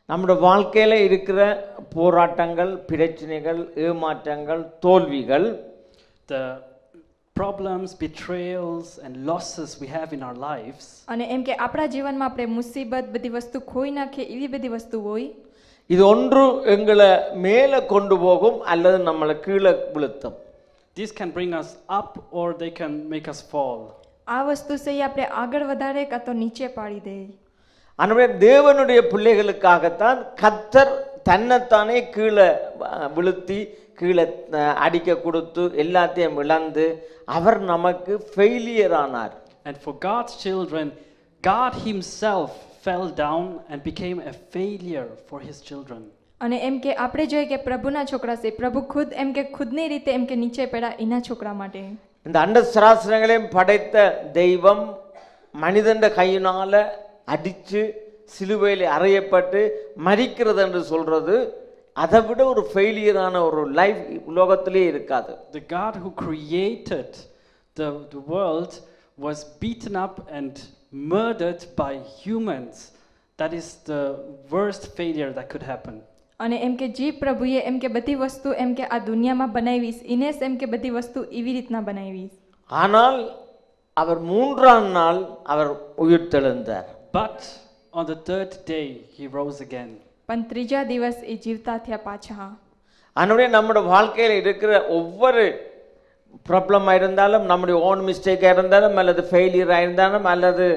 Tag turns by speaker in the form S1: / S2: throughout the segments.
S1: நம்முடைய வாழ்க்கையில இருக்கிற போராட்டங்கள், பிரச்சனைகள், ஏமாற்றங்கள், தோல்விகள்,
S2: the problems, betrayals and losses we have in our lives,
S3: અને એમ કે આપણા જીવનમાં આપણે મુસીબત બધી વસ્તુ ખોઈ નાખે એવી બધી વસ્તુ હોય,
S1: இது ஒன்று எங்களை மேலே கொண்டு போகும் அல்லது நம்மளை கீழே விழுத்தும்.
S2: these can bring us up or they can make us fall.
S3: આ વસ્તુ છે એ આપણે આગળ વધારે કાં તો નીચે પાડી દે.
S1: எனவே தேவனுடைய பிள்ளைகளுக்காகத்தான் கர்த்தர் தன்னைத்தானே கீழே விழுத்தி கீழே அடிக்க கொடுத்து எல்லாத்தையும் இழந்து அவர் நமக்கு ஃபெயிலியர் ஆனார்.
S2: And for God's children, God himself fell down and became a failure for his children.
S3: અને એમ કે આપણે જોઈએ કે પ્રભુના છોકરા છે, પ્રભુ ખુદ એમ કે ખુદની રીતે એમ કે નીચે પડ્યા એના છોકરા માટે.
S1: இந்த அண்ட சராசரங்களையும் படைத்த தெய்வம் மனிதன் கையினால அடிச்சு சிலுவையில் அறையப்பட்டு மரிக்கிறது என்று சொல்றது அதை விட ஒரு ஃபெயிலியரான ஒரு லைஃப் உலகத்திலே இருக்காது.
S2: The God who created the world was beaten up and murdered by humans. That is the worst failure that could happen.
S3: અને એમ કે જે પ્રભુએ એમ કે બધી વસ્તુ એમ કે આ દુનિયામાં બનાવીશ ઇનેસ એમ કે બધી વસ્તુ એવી રીતના બનાવીશ.
S1: ஆனால் அவர் மூன்றாம் நாள் அவர் உயிர்த்தெழுந்தார்.
S2: But on the third day he rose again.
S3: પણ ત્રીજા દિવસ એ જીવતા થયા પાછા.
S1: ஆனவே நம்முடைய வாழ்க்கையில் இருக்கிற ஒவ்வொரு ப்ராப்ளமாக இருந்தாலும் நம்முடைய ஓன் மிஸ்டேக்காக இருந்தாலும் அல்லது ஃபெயிலியராக இருந்தாலும் அல்லது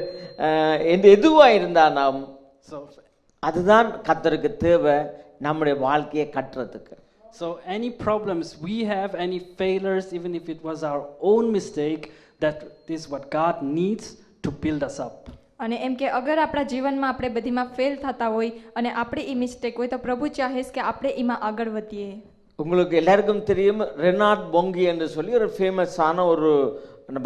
S1: எதுவாக இருந்தாலும் அதுதான் கர்த்தருக்கு தேவை நம்முடைய வாழ்க்கையை கட்டுறதுக்கு.
S2: So any problems we have, any failures, even if it was our own mistake, that is what God needs to build us up.
S3: અને એમ કે અગર આપણા જીવનમાં આપણે બધીમાં ફેલ થતા હોય અને આપણે એ મિસ્ટેક હોય તો પ્રભુ ચાહે કે આપણે એમાં આગળ વધીએ.
S1: உங்களுக்கு எல்லாருக்கும் தெரியும் ரெனார்ட் பொங்கி என்று சொல்லி ஒரு ஃபேமஸான ஒரு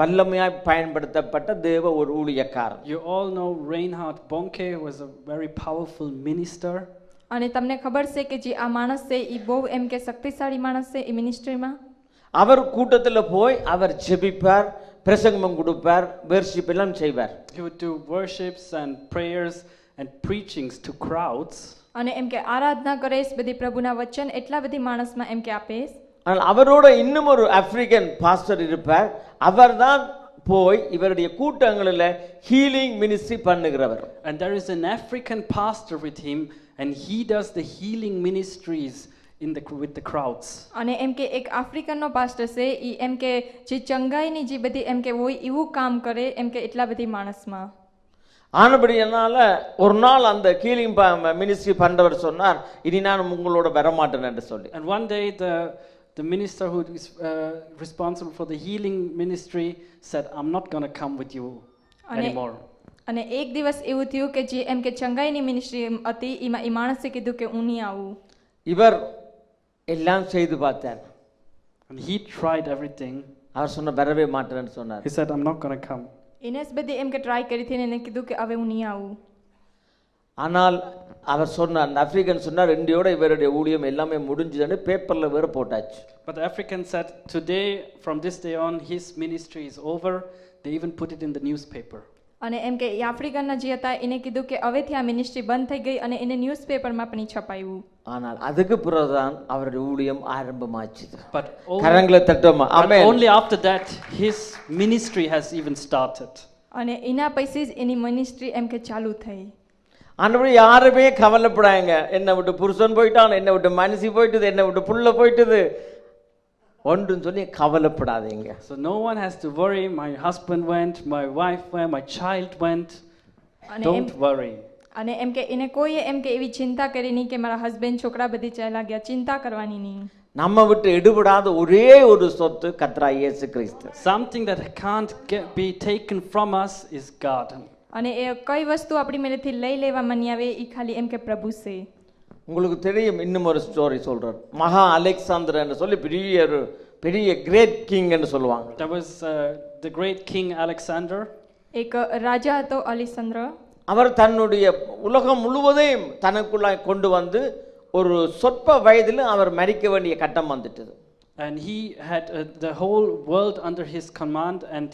S1: வல்லமையாய் பயன்படுத்தப்பட்ட தேவ ஒரு ஊழியக்காரர்.
S2: You all know Reinhard Bonnke was a very powerful minister.
S3: અને તમને ખબર છે કે જે આ માણસ છે એ બહુ એમ કે શક્તિશાળી માણસ છે એ મિનિસ્ટ્રીમાં.
S1: அவர் கூட்டத்துல போய் அவர் ஜெபிப்பார், பிரசங்கம் கொடுப்பார், வர்ஷிப் எல்லாம் செய்வார்.
S2: He would do worships and prayers and preachings to crowds.
S3: અને એમ કે આરાધના કરેશ બધી પ્રભુના વચન એટલા બધી માણસમાં એમ કે આપેશ.
S1: ஆனால் அவரோட இன்னும் ஒரு ஆப்பிரிக்கன் பாஸ்டர் இருப்பார். அவர்தான் போய் இவருடைய கூட்டங்களில் ஹீலிங் மினிஸ்ட்ரி பண்ணுகிறவர்.
S2: And there is an African pastor with him and he does the healing ministries with the crowds.
S3: અને એમ કે એક આફ્રિકનનો પાસ્ટર છે ઈ એમ કે જે ચંગાઈની જે બધી એમ કે હોય એવું કામ કરે એમ કે એટલા બધી માણસમાં.
S1: ஆனபடியால ஒரு நாள் அந்த ஹீலிங் மினிஸ்ட்ரி பண்றவர் சொன்னார் இனி நான் உங்களோட வரமாட்டேன் என்று சொல்லி.
S2: And one day the minister who is responsible for the healing ministry said, I'm not going to come with you anymore.
S3: અને એક દિવસ એવું થયું કે જે એમ કે ચંગાઈની મિનિસ્ટ્રી હતી એમાં ઈ માણસે કીધું કે હું નહીં આવું.
S1: இவர் எல்லாம் செய்து பார்த்தார்.
S2: And he tried everything.
S1: அவர் சொன்ன வரவே மாட்டேன்னு சொன்னார்.
S2: He said, I'm not going to come.
S3: ઇનેસ બધી એમ કે ટ્રાય કરી હતી ને એને કીધું કે હવે હું નહીં આવું.
S1: ஆனால் அவர் சொன்னார், அந்த ஆப்பிரிக்கன் சொன்னார் இந்தியோட இவருடைய ஊழியம் எல்லாமே முடிஞ்சதுன்னு பேப்பர்ல வேற போட்டாச்சு.
S2: But the African said, today from this day on his ministry is over. They even put it in the newspaper.
S3: અને એમ કે આફ્રિકનના જે હતા એને કીધું કે હવેથી આ મિનિસ્ટ્રી બંધ થઈ ગઈ અને એને ન્યૂઝપેપરમાં પણ છપાયું.
S1: ஆனால் அதுக்கு பிறகுதான் அவருடைய ஊழியம் ஆரம்பமாச்சு.
S2: But
S1: கரங்களை தட்டுமா. ஆமென்.
S2: Only after that his ministry has even started.
S3: અને એના પૈસે જ એની મિનિસ્ટ્રી એમ કે ચાલુ થઈ.
S1: ஆண்டவரே யாருமே கவலைப்படாங்க, என்னை விட்டு புருஷன் போயிட்டான், என்னை விட்டு மனுஷி போயிட்டது, என்னை விட்டு புள்ள போயிட்டது ஒன்றும் சொல்லி கவலைப்படாதீங்க.
S2: So no one has to worry, my husband went, my wife went, my child went. Don't worry.
S3: અને એમ કે એને કોઈએ એમ કે એવી ચિંતા કરી નહીં કે મારા હસબન્ડ છોકરા બધી ચાલ્યા ગયા, ચિંતા કરવાની નહીં.
S1: நம்ம விட்டு எடுபடாத ஒரே ஒரு சொத்து கர்த்தராகிய இயேசு கிறிஸ்து.
S2: Something that can't be taken from us is God.
S3: અને એ કઈ વસ્તુ આપણી મેલેથી લઈ લેવામાં નહીં આવે ઈ ખાલી એમ કે પ્રભુ છે.
S1: உங்களுக்கு தெரியும் இன்னும் ஒரு ஸ்டோரி சொல்றார். மகா அலெக்சாந்தர் என்று சொல்லி பெரிய கிரேட் கிங் என்று சொல்லுவாங்க.
S2: There was the great king Alexander.
S3: એક રાજા હતો અલેક્સાન્ડર.
S1: அவர் தன்னுடைய உலகம் முழுவதையும் தனக்குள்ளாய் கொண்டு வந்து ஒரு சொற்ப வயதில் அவர் மரிக்க வேண்டிய கட்டம் வந்துட்டது.
S2: And he had the whole world under his command and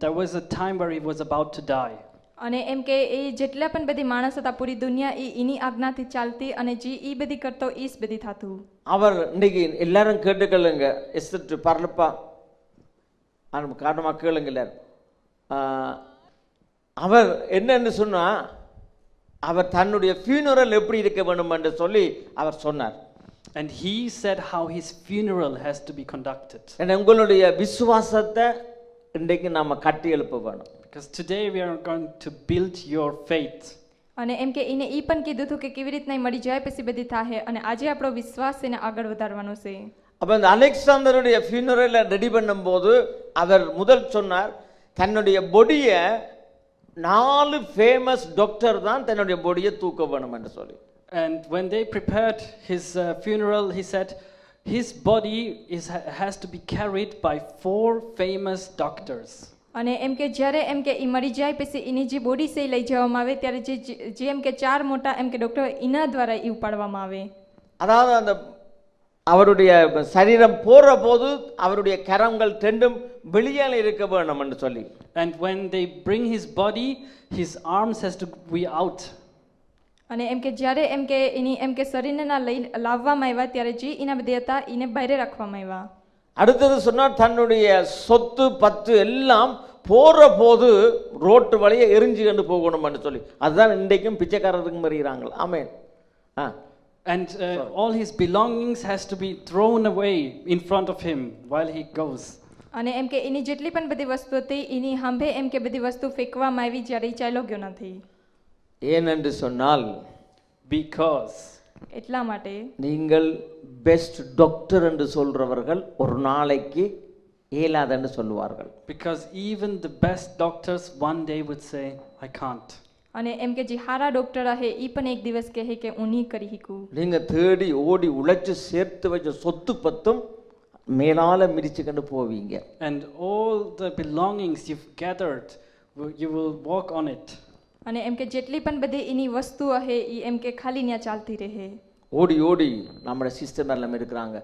S2: there was a time where he was about to die.
S3: અને એમ કે એ જેટલા પણ બધી માણસ હતા પૂરી દુનિયા એની આજ્ઞાથી ચાલતી અને જે એ બધી કરતો એ જ બધી થતું.
S1: அவர் இன்னைக்கு எல்லாரும் கேட்டுக்கொள்ளுங்க. எஸ்தர் பரலப்பா காரணமாக கேளுங்க எல்லாரும். அவர் என்னன்னு சொன்னா அவர் தன்னுடைய ஃபியூனரல் எப்படி இருக்க வேண்டும் என்று சொல்லி அவர் சொன்னார்.
S2: And he said how his funeral has to be conducted.
S1: உங்களுடைய விசுவாசத்தை இன்றைக்கு நாம கட்டி எழுப்ப வேணும்.
S2: Because today we are going to build your faith.
S3: અને એમ કે એને ઈ પણ કીધું હતું કે કેવી રીતના મરી જાય પછી બધી થાહે અને આજે આપણો વિશ્વાસ એને આગળ વધારવાનો છે.
S1: அப்ப இந்த அலெக்சாந்தருடைய ஃபியூனரலை ரெடி பண்ணும்போது அவர் முதல் சொன்னார் தன்னுடைய பொடியை 4 ஃபேமஸ் டாக்டர் தான் தன்னுடைய பொடியை தூக்க வேணும் என்று சொல்லி.
S2: And when they prepared his funeral, he said his body has to be carried by 4 famous doctors.
S3: અને એમ કે જ્યારે એમ કે ઈ મરી જાય પછી એની જે બોડી છે લઈ જવામાં આવે ત્યારે જે એમ કે 4 મોટા એમ કે ડોક્ટર એના દ્વારા ઈ ઉપાડવામાં આવે.
S1: அதாவது அந்த அவருடைய சரீரம் போற போது அவருடைய கரங்கள் ரெண்டும் வெளியால இருக்க வேணும் என்று சொல்லி.
S2: And when they bring his body, his arms has to be out.
S3: અને એમ કે જ્યારે એમ કે એની એમ કે શરીરને ના લઈ લાવવામાં આવ્યા ત્યારે જે એના બધા હતા એને બહાર રાખવામાં આવ્યા.
S1: அடுத்தது சொன்னார் தன்னுடைய சொத்து பத்து எல்லாம் போற போது ரோட்டு வழியே எரிஞ்சு கொண்டு போகணும் என்று சொல்லி. அதுதான் இன்றைக்கும் பிச்சைக்காரருக்கு மறிகிறாங்க. ஆமென்.
S2: And all his belongings has to be thrown away in front of him while he goes.
S3: અને એમ કે એની જેટલી પણ બધી વસ્તુ હતી એની સાંભે એમ કે બધી વસ્તુ ફેંકવામાં આવી જ્યારે ઈ ચાલ્યો ગયો નથી.
S1: ஏனென்று சொன்னால்
S2: Because
S3: એટલા માટે
S1: நீங்கள் பெஸ்ட் டாக்டர் என்று சொல்றவர்கள் ஒரு நாளைக்கு இயலாதன்னு சொல்லுவார்கள்.
S2: because even the best doctors one day would say I can't.
S3: અને એમ કે જે હારા ડોક્ટર હે ઈ પણ એક દિવસ કહે કે હું નહીં કરી શકું.
S1: நீங்க தேடி ஓடி உழைச்சு சேர்த்து வச்ச சொத்து பத்தும் மேலால மிதிச்சு கொண்டு போவீங்க.
S2: And all the belongings you've gathered, you will walk on it.
S3: અને એમ કે જેટલી પણ બધી એની વસ્તુ હે ઈ એમ કે ખાલી ન્યા ચાલતી રહે.
S1: ஓடி ஓடி நம்மளோட சிஸ்டம் எல்லாம் இருக்கிறாங்க.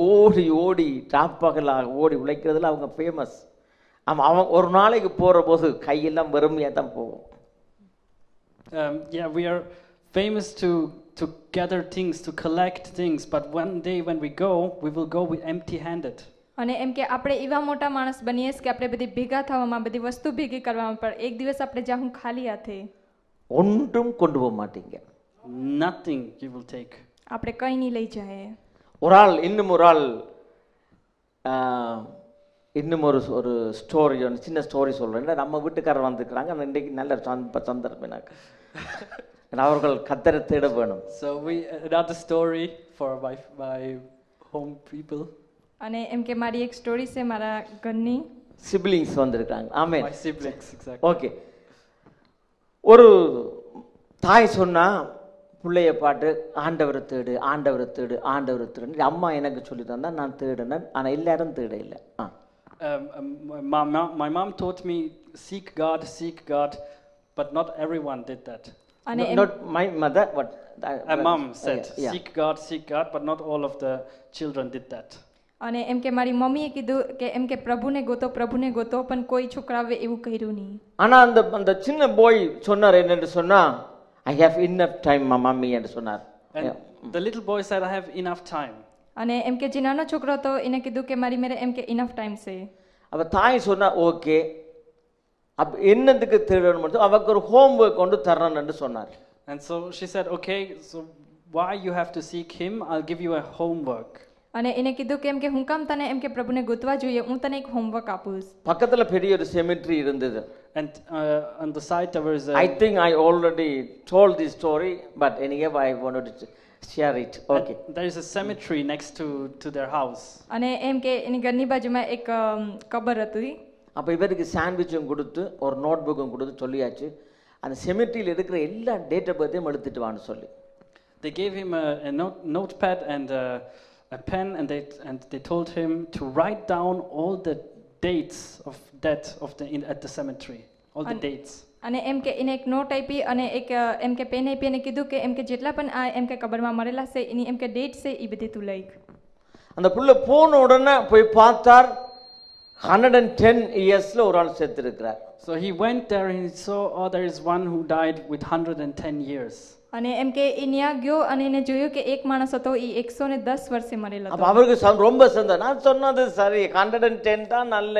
S1: ஓடி ஓடி டாப்பகலாக ஓடி உழைக்கிறதுல அவங்க ஃபேமஸ். அவன் ஒரு நாளைக்கு போற போது கையெல்லாம் வெறுமையா தான் போகும்.
S2: Yeah, we are famous to gather things, to collect things, but one day when we will go with empty-handed.
S3: અને એમ કે આપણે એવા મોટા માણસ બનીએ કે આપણે બધી ભેગા થવામાં બધી વસ્તુ ભેગી કરવામાં પણ એક દિવસ આપણે જાહું ખાલી હાથે.
S1: ஒன்றும் கொண்டு போக மாட்டீங்க.
S2: Nothing you will take.
S3: આપણે કંઈ નહીં લઈ જાય.
S1: இன்னும் ஒரு ஆள் இன்னும் ஒரு ஸ்டோரி சின்ன ஸ்டோரி சொல்றேன். நம்ம வீட்டுக்காரர் வந்திருக்கிறாங்க. இன்றைக்கு நல்ல சந்தர்ப்பம் எனக்கு. அவர்கள் கத்தரை தேட வேணும்.
S2: So another story for my home people.
S3: અને એમ કે મારી એક સ્ટોરી છે મારા ઘરની.
S1: சிப்லிங்ஸ் வந்திருக்காங்க. ஆமென்.
S2: My siblings, exactly.
S1: ஓகே. ஒரு தாய் சொன்னா பிள்ளைய பாட்டு ஆண்டவரை தேடு ஆண்டவரை தேடு ஆண்டவரை தேடு. அம்மா எனக்கு சொல்லி தந்தா நான் தேடினேன். ஆனா எல்லாரும் தேட இல்லை.
S2: My mom taught me seek God, but not everyone did that.
S1: Not my mother, but
S2: mom said
S1: yeah.
S2: seek God, but not all of the children did that.
S3: અને એમ કે મારી મમ્મીએ કીધું કે એમ કે પ્રભુને ગોતો પણ કોઈ છોકરાએ એવું કર્યું નહીં.
S1: ஆனா அந்த சின்ன பாய் சொன்னார் என்னன்னு சொன்னா I have enough time mummy என்று சொன்னார்.
S2: And the little boy said I have enough time.
S3: અને એમ કે જે નાનો છોકરો હતો એને કીધું કે મારી મેરે એમ કે enough time છે.
S1: அப்ப தாய் சொன்னா ஓகே. அப்ப என்னத்துக்கு தேடணும் அவருக்கு ஒரு ஹோம்வொர்க் கொண்டு தரணும் என்று சொன்னார்.
S2: And so she said okay, so why you have to seek him? I'll give you a homework.
S3: અને એને કીધું કે એમ કે હું કામ તને એમ કે પ્રભુને ગોતવા જોઈએ હું તને એક હોમવર્ક આપું.
S1: பக்கத்துல பெரிய ஒரு செமெட்ரி இருந்தது.
S2: And on the side there was
S1: I think I already told this story, but anyway I wanted to share it. Okay.
S2: There is a cemetery next to their house.
S3: અને એમ કે એની ઘરની બાજુમાં એક કબર હતી.
S1: அப்ப இவருக்கு சாண்ட்விச்சும் கொடுத்து ஒரு நோட்புக்கும் கொடுத்து சொல்லியாச்சு அந்த செமெட்ரியில் இருக்கிற எல்லா டேட் ஆஃப் பர்த்தையும் எடுத்துட்டு வான்னு சொல்லி.
S2: They gave him a notepad and a pen and they told him to write down all the dates of death at the cemetery, all the dates.
S3: અને એમ કે એને એક નોટ આપી અને એક એમ કે પેન આપી અને કીધું કે એમ કે જેટલા પણ આ એમ કે કબરમાં મરેલા છે એની એમ કે ડેટ છે એ બધી તું લખ.
S1: அந்த புள்ள போன உடனே போய் பார்த்தார் 110 இயர்ஸ்ல ஒரு ஆள் செத்து இருக்கிறார்.
S2: So he went there and he saw, oh, there is one who died with 110 years.
S3: અને એમ કે એ ન્યા ગયો અને એને જોયું કે એક માણસ હતો એ 110 વર્ષે મરેલો
S1: அப்ப
S3: હતો.
S1: அவருக்கு ரொம்ப சந்தோஷம். நான் சொன்னது சரி, 110 தான் நல்ல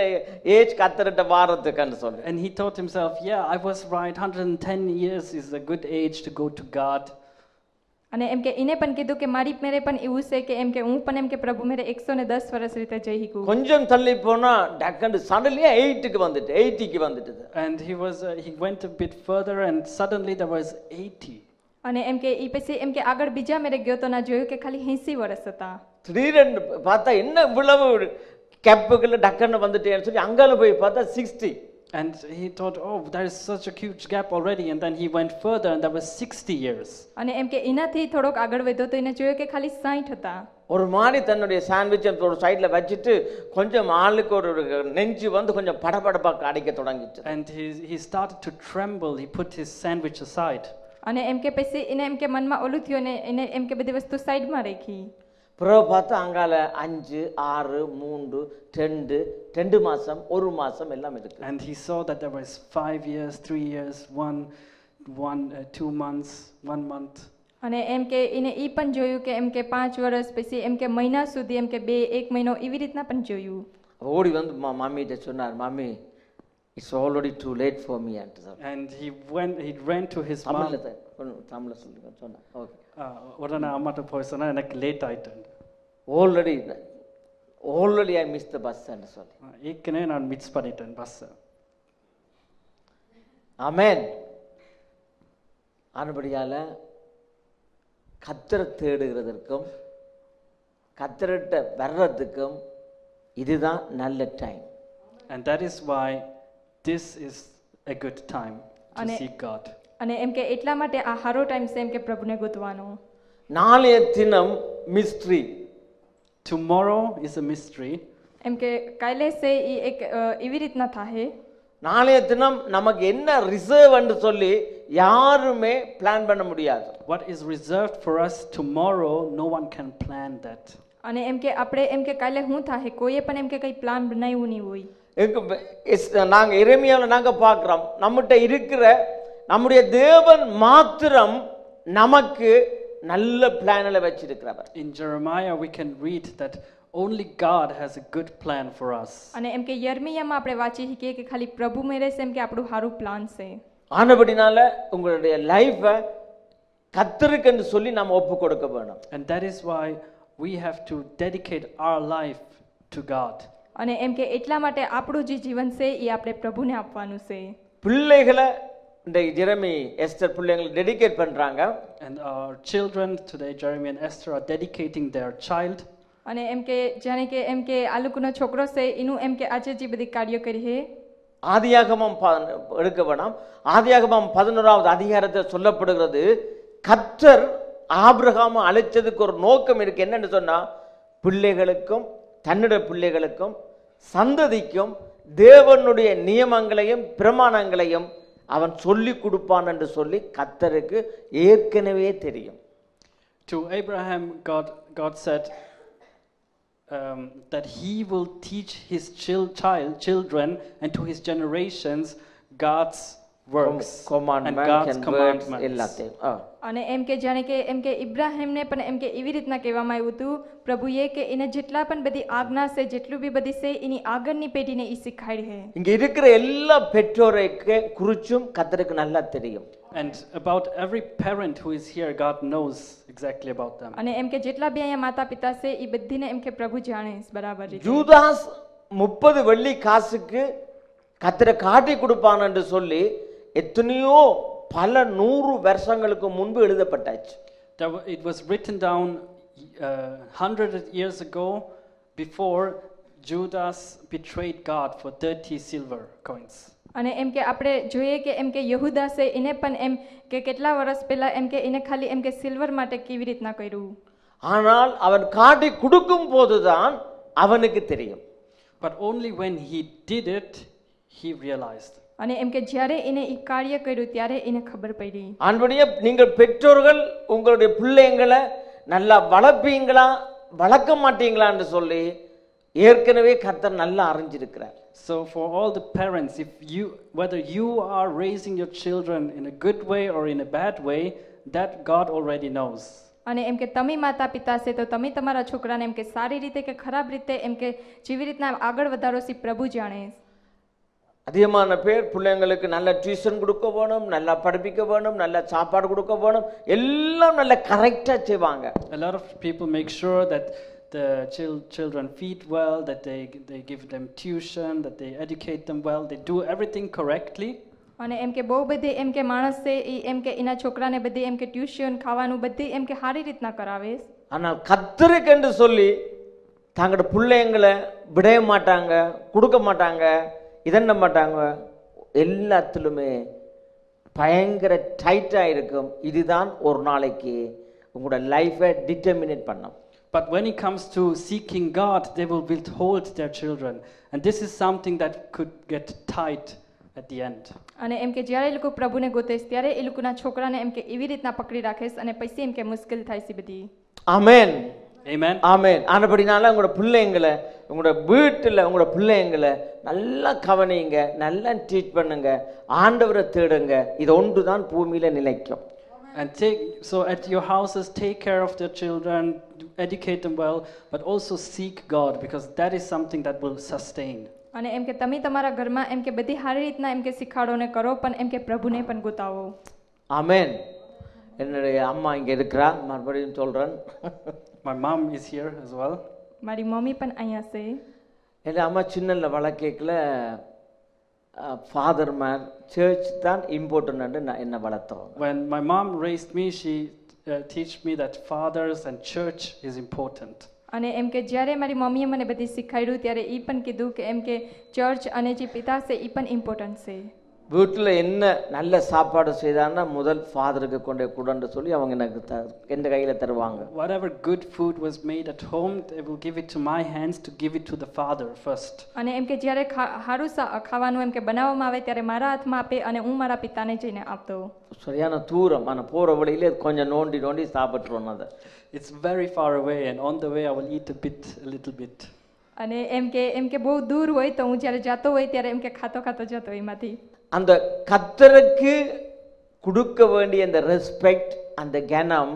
S1: ஏஜ் கத்தர்ட்ட வாரத்துக்குன்னு சொல்லி.
S2: And he thought himself, yeah, I was right, 110 years is a good age to go to God.
S3: અને એમ કે એને પણ કીધું કે મારી મેરે પણ એવું છે કે એમ કે હું પણ એમ કે પ્રભુ મેરે 110 વર્ષ રીતે જઈ શકું.
S1: கொஞ்சம் தள்ளி போனா டக்கண்டு சடன்லியா 80க்கு வந்துட்டு 80க்கு வந்துட்டது.
S2: And he went a bit further and suddenly there was 80.
S3: અને એમ કે ઈ પછી એમ કે આગળ બીજા મેરે ગયો તો ના જોયું કે ખાલી 80 વર્ષ હતા.
S1: திடீரென்று பார்த்தா என்ன இவ்வளவு கேப்புக்குள்ள டக்கண்டு வந்துட்டேன்னு சொல்லி அங்கால போய் பார்த்தா 60.
S2: And he thought, oh, there is such a huge gap already. And then he went further and there was 60 years.
S3: અને એમ કે એનાથી થોડોક આગળ વધ્યો તો એને જોયું કે ખાલી 60 હતા.
S1: ஒரு மாதிரி தன்னுடைய சாண்ட்விச் ஒரு சைடுல வச்சிட்டு கொஞ்சம் ஆளுக்கு ஒரு நெஞ்சு வந்து கொஞ்சம் படபடப்பா அடிக்க தொடங்கிச்சு.
S2: And he started to tremble. He put his sandwich aside.
S3: અને એમ કે પછી એને એમ કે મનમાં ઓલું થયું ને એને એમ કે બધી વસ્તુ સાઈડમાં રાખી.
S1: பிறகு பார்த்தா அங்கால 5 6 3 2 மாசம் 1 மாசம் எல்லாம் இருக்கு.
S2: And he saw that there was 5 years, 3 years, 2 months, 1 month.
S3: અને એમ કે એને ઈ પણ જોયું કે એમ કે 5 વર્ષ પછી એમ કે મહિના સુધી એમ કે 1 મહિનો એવી રીતના પણ જોયું.
S1: ஓடி வந்து மம்மிட்ட சொன்னார், mummy it's already too late for me and
S2: And he ran to his mom.
S1: தமிழ்ல சொல்லுங்க சொன்னா. ஓகே.
S2: உடனே அம்மாட்ட போய் சொன்னா எனக்கு லேட் ஆயிட்டு.
S1: Already I miss the bus ன்னு சொல்லி.
S2: ஏற்கனவே நான் மிஸ் பண்ணிட்டேன் பஸ்.
S1: ஆமென். ஆனபடியால கர்த்தரை தேடுகிறதற்கும் கர்த்தர்ட்ட வர்றதுக்கும் இதுதான் நல்ல time.
S2: And that is why this is a good time to seek God.
S3: અને એમ કે એટલા માટે આ હારો ટાઈમ છે એમ કે પ્રભુને ગોતવાનો.
S1: நாளைய தினம் mystery.
S2: Tomorrow is a mystery.
S3: એમ કે કાલે છે ઈ એક એવી રીતના થાહે.
S1: நாளைய தினம் நமக்கு என்ன ரிசர்வ் என்று சொல்லி யாருமே பிளான் பண்ண முடியாது.
S2: What is reserved for us tomorrow, no one can plan that.
S3: અને એમ કે આપણે એમ કે કાલે શું થાહે કોઈએ પણ એમ કે કઈ પ્લાન બનાવ્યું નહીં હોય.
S1: நாங்க எரேமியாவில் நாங்க பார்க்கிறோம், நம்மகிட்ட இருக்கிற நம்முடைய தேவன் மாத்திரம் நமக்கு நல்ல பிளான்ல வச்சிருக்கிறார்.
S2: In Jeremiah we can read that only God has a good plan for us.
S3: અને એમ કે યર્મિયામાં આપણે વાંચી શકીએ કે ખાલી પ્રભુ મેરે છે એમ કે આપણું સારું પ્લાન છે.
S1: ஆனபடினால உங்களுடைய லைஃபை கர்த்தருக்கு என்று சொல்லி நாம ஒப்பு கொடுக்க வேணும்.
S2: And that is why we have to dedicate our life to God.
S3: અને એમ કે એટલા માટે આપણું જે જીવન છે એ આપણે પ્રભુને આપવાનું છે.
S1: பிள்ளைகளை இந்த ஜெரமி எஸ்தர் பிள்ளைங்களை டெடிகேட் பண்றாங்க.
S2: And our children today, Jeremy and Esther, are dedicating their child.
S3: અને એમ કે જાણે કે એમ કે આ લોકોનો છોકરો છે એનું એમ કે આજે જે બધી કાર્યો કરી છે.
S1: ஆதியாகமம் எடுக்க வேணாம். ஆதியாகமம் 11வது அதிகாரத்தில் சொல்லப்படுகிறது, கர்த்தர் ஆபிரகாமை அழைச்சதுக்கு ஒரு நோக்கம் இருக்கு. என்னன்னு சொன்னா, பிள்ளைகளுக்கும் தன்னுடைய பிள்ளைகளுக்கும் சந்ததிக்கும் தேவனுடைய நியமங்களையும் பிரமாணங்களையும் அவன் சொல்லி கொடுப்பான் என்று சொல்லி கர்த்தருக்கு ஏற்கனவே தெரியும்.
S2: To Abraham, God said that he will teach his children and to his generations God's works and God's commandments.
S3: અને એમ કે જાણે કે એમ કે ઇબ્રાહીમને પણ એમ કે એવી રીતના કહેવામાં આવ્યું હતું પ્રભુએ કે એને જેટલા પણ બધી આજ્ઞા છે જેટલું બી બધી છે એની આગળની પેઢીને ઈ શીખવાડી છે.
S1: இங்க இருக்கிற எல்லா பெற்றோருக்கு குறிச்சும் கர்த்தருக்கு நல்லா தெரியும்.
S2: And about every parent who is here, God knows exactly about them.
S3: અને એમ કે જેટલા બી અહીંયા માતા પિતા છે એ બધીને એમ કે પ્રભુ જાણે બરાબર રીતે.
S1: யூதாஸ் 30 வெள்ளி காசுக்கு கர்த்தரை காட்டி கொடுப்பான் என்று சொல்லி எத்தனையோ பல 100 வருஷங்களுக்கு முன்பு எழுதப்பட்டாச்சு.
S2: It was written down 100 years ago before Judas betrayed God for 30 silver coins.
S3: અને એમ કે આપણે જોઈએ કે એમ કે યહૂદા છે એને પણ એમ કે કેટલા વર્ષ પહેલા એમ કે એને ખાલી એમ કે સિલ્વર માટે કેવી રીતના કર્યું.
S1: ஆனால் அவன் காட்டி கொடுக்கும் போதுதான் அவனுக்கு தெரியும்.
S2: But only when he did it he realized.
S3: અને એમ કે જ્યારે એને ઈ કાર્ય કર્યું ત્યારે એને ખબર પડી.
S1: ஆண்படியே நீங்கள் பெற்றோர்கள் உங்களுடைய பிள்ளைங்களை நல்லா வளர்ப்பீங்களா வளர்க்க மாட்டீங்களான்னு சொல்லி ஏற்கனவே கர்த்தர் நல்லா அறிஞ்சிருக்கிறார்.
S2: So for all the parents, if you, whether you are raising your children in a good way or in a bad way, that God already knows.
S3: અને એમ કે તમે માતા પિતા છે તો તમે તમારા છોકરાને એમ કે સારી રીતે કે ખરાબ રીતે એમ કે જેવી રીતના આગળ વધારો છે પ્રભુ જાણે.
S1: அதிகமான பேர் பிள்ளைங்களுக்கு நல்ல டியூஷன் கொடுக்க வேணும், நல்லா படிப்பிக்க வேணும், நல்ல சாப்பாடு கொடுக்க வேணும், எல்லாம் நல்ல கரெக்டா செய்வாங்க.
S2: A lot of people make sure that the children feed well, that they give them tuition, that they educate them well, they do everything correctly.
S3: અને એમ કે બહુ બધી એમ કે માણસ છે એ એમ કે એના છોકરાને બધી એમ કે ટ્યુશન ખાવાનું બધી એમ કે સારી રીતના કરાવે.
S1: ஆனால் கர்த்தருக்கு என்று சொல்லி தங்களோட பிள்ளைங்களை விடவே மாட்டாங்க, கொடுக்க மாட்டாங்க, இதென்ன மாட்டாங்க, எல்லாத்திலுமே பயங்கர டைட்டாக இருக்கும். இதுதான் ஒரு நாளைக்கு உங்களோட லைஃபை டிட்டர்மினேட் பண்ணும்.
S2: But when it comes to seeking God, they will withhold their children, and this is something that could get tight at the end.
S3: અને એમ કે જ્યારે એ લોકો પ્રભુને ગોતે છે ત્યારે એ લોકોના છોકરાને એમ કે એવી રીતના પકડી રાખે છે અને પછી એમ કે મુશ્કેલ થાય છે બધી.
S1: ஆமென்.
S2: Amen.
S1: ஆமென். ஆனபடினால உங்களோட பிள்ளைங்களை, உங்களோட வீட்டில் உங்களோட பிள்ளைங்களை நல்லா கவனிங்க, நல்லா ட்ரீட் பண்ணுங்க, ஆண்டவரை தேடுங்க. இது ஒன்று தான் பூமியில நிலைக்கும்.
S2: And so at your houses, take care of their children, educate them well, but also seek God, because that is something that will sustain.
S3: અને એમ કે તમે તમારા ઘરમાં એમ કે બધી સારી રીતના એમ કે શીખાડો ને કરો, પણ એમ કે પ્રભુને પણ ગોતાવો.
S1: ஆமென். என்னுடைய அம்மா இங்க இருக்கிறா, மறுபடியும் சொல்றேன்.
S2: My mom is here as well.
S3: મારી મમ્મી પણ અહીંયા છે.
S1: એટલે அம்மா சின்னல வளர்க்கல ஃபாதர் மேன் சர்ச் தான் இம்பார்ட்டன்ட் என்ன வளர்த்தோம்.
S2: When my mom raised me, she teach me that fathers and church is important.
S3: અને એમ કે જ્યારે મારી મમ્મીએ મને બધી શીખવાડ્યું ત્યારે એ પણ કીધું કે એમ કે ચર્ચ અને જે પિતા છે એ પણ ઇમ્પોર્ટન્ટ છે.
S1: வீட்டில் என்ன நல்ல சாப்பாடு செய்தான்னா முதல் ஃபாதருக்கு கொண்டு கொடுன்னு சொல்லி அவங்க எனக்கு எந்த கையில் தருவாங்க.
S2: Whatever good food was made at home, they will give it to my hands to give it to the father first.
S3: અને એમ કે જ્યારે સારું ખાવાનું એમ કે બનાવવામાં આવે ત્યારે મારા હાથમાં આપે અને હું મારા પિતાને જઈને આપતો.
S1: சரியான தூரம், ஆனால் போகிற வழியிலே கொஞ்சம் நோண்டி நோண்டி சாப்பிட்ருவோம். அதை
S2: It's very far away, and on the way I will eat a little bit.
S3: અને એમ કે બહુ દૂર હોય તો હું જ્યારે જાતો હોય ત્યારે એમ કે ખાતો ખાતો જતો એમાંથી.
S1: அந்த கர்த்தருக்கு கொடுக்க வேண்டிய அந்த ரெஸ்பெக்ட், அந்த கனம்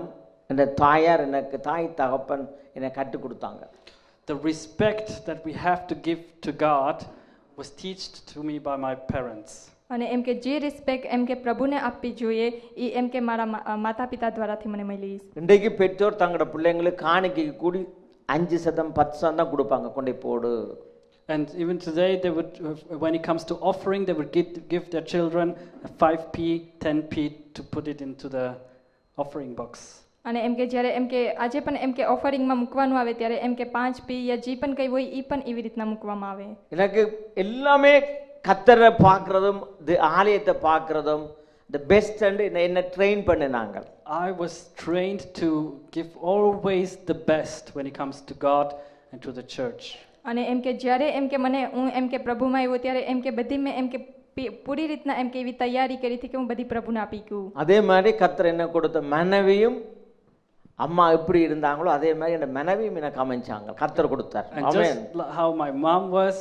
S1: அந்த தாயார் எனக்கு தாய் தகப்பன் என்னை கற்றுக் கொடுத்தாங்க.
S2: The respect that we have to give to God was taught to me by my parents.
S3: અને એમ કે જે રિસ્પેક્ટ એમ કે પ્રભુને આપવી જોઈએ એ એમ કે મારા માતા પિતા દ્વારાથી મને મળી.
S1: இன்றைக்கு பெற்றோர் தங்களோட பிள்ளைங்களுக்கு காணிக்கைக்கு கூடி 5% 10% தான் கொடுப்பாங்க, கொண்டே போடு.
S2: And even today, they would, when it comes to offering, they would give their children 5p, 10p to put it into the offering box.
S3: અને એમ કે જ્યારે એમ કે આજે પણ એમ કે ઓફરિંગમાં મૂકવાનું આવે ત્યારે એમ કે 5p યા જે પણ કંઈ હોય એ પણ એવી રીતના મૂકવામાં આવે.
S1: எனக்கு எல்லாமே கர்த்தரை பார்க்கறதும் ஆலயத்தை பார்க்கறதும் the best and என்ன ட்ரெயின் பண்ணினாங்க.
S2: I was trained to give always the best when it comes to God and to the church.
S3: અને એમ કે જ્યારે એમ કે મને હું એમ કે પ્રભુમાં આવ્યો ત્યારે એમ કે બધી મેં એમ કે પૂરી રીતના એમ કે એવી તૈયારી કરી હતી કે હું બધી પ્રભુને આપી ગયું.
S1: அதே மாதிரி கர்த்தர் என்ன கொடுத்த மனைவியும் அம்மா எப்படி இருந்தாங்களோ அதே மாதிரி என்ன மனைவியும் எனக்கு அமைச்சாங்க, கர்த்தர் கொடுத்தார்.
S2: And just how my mom was,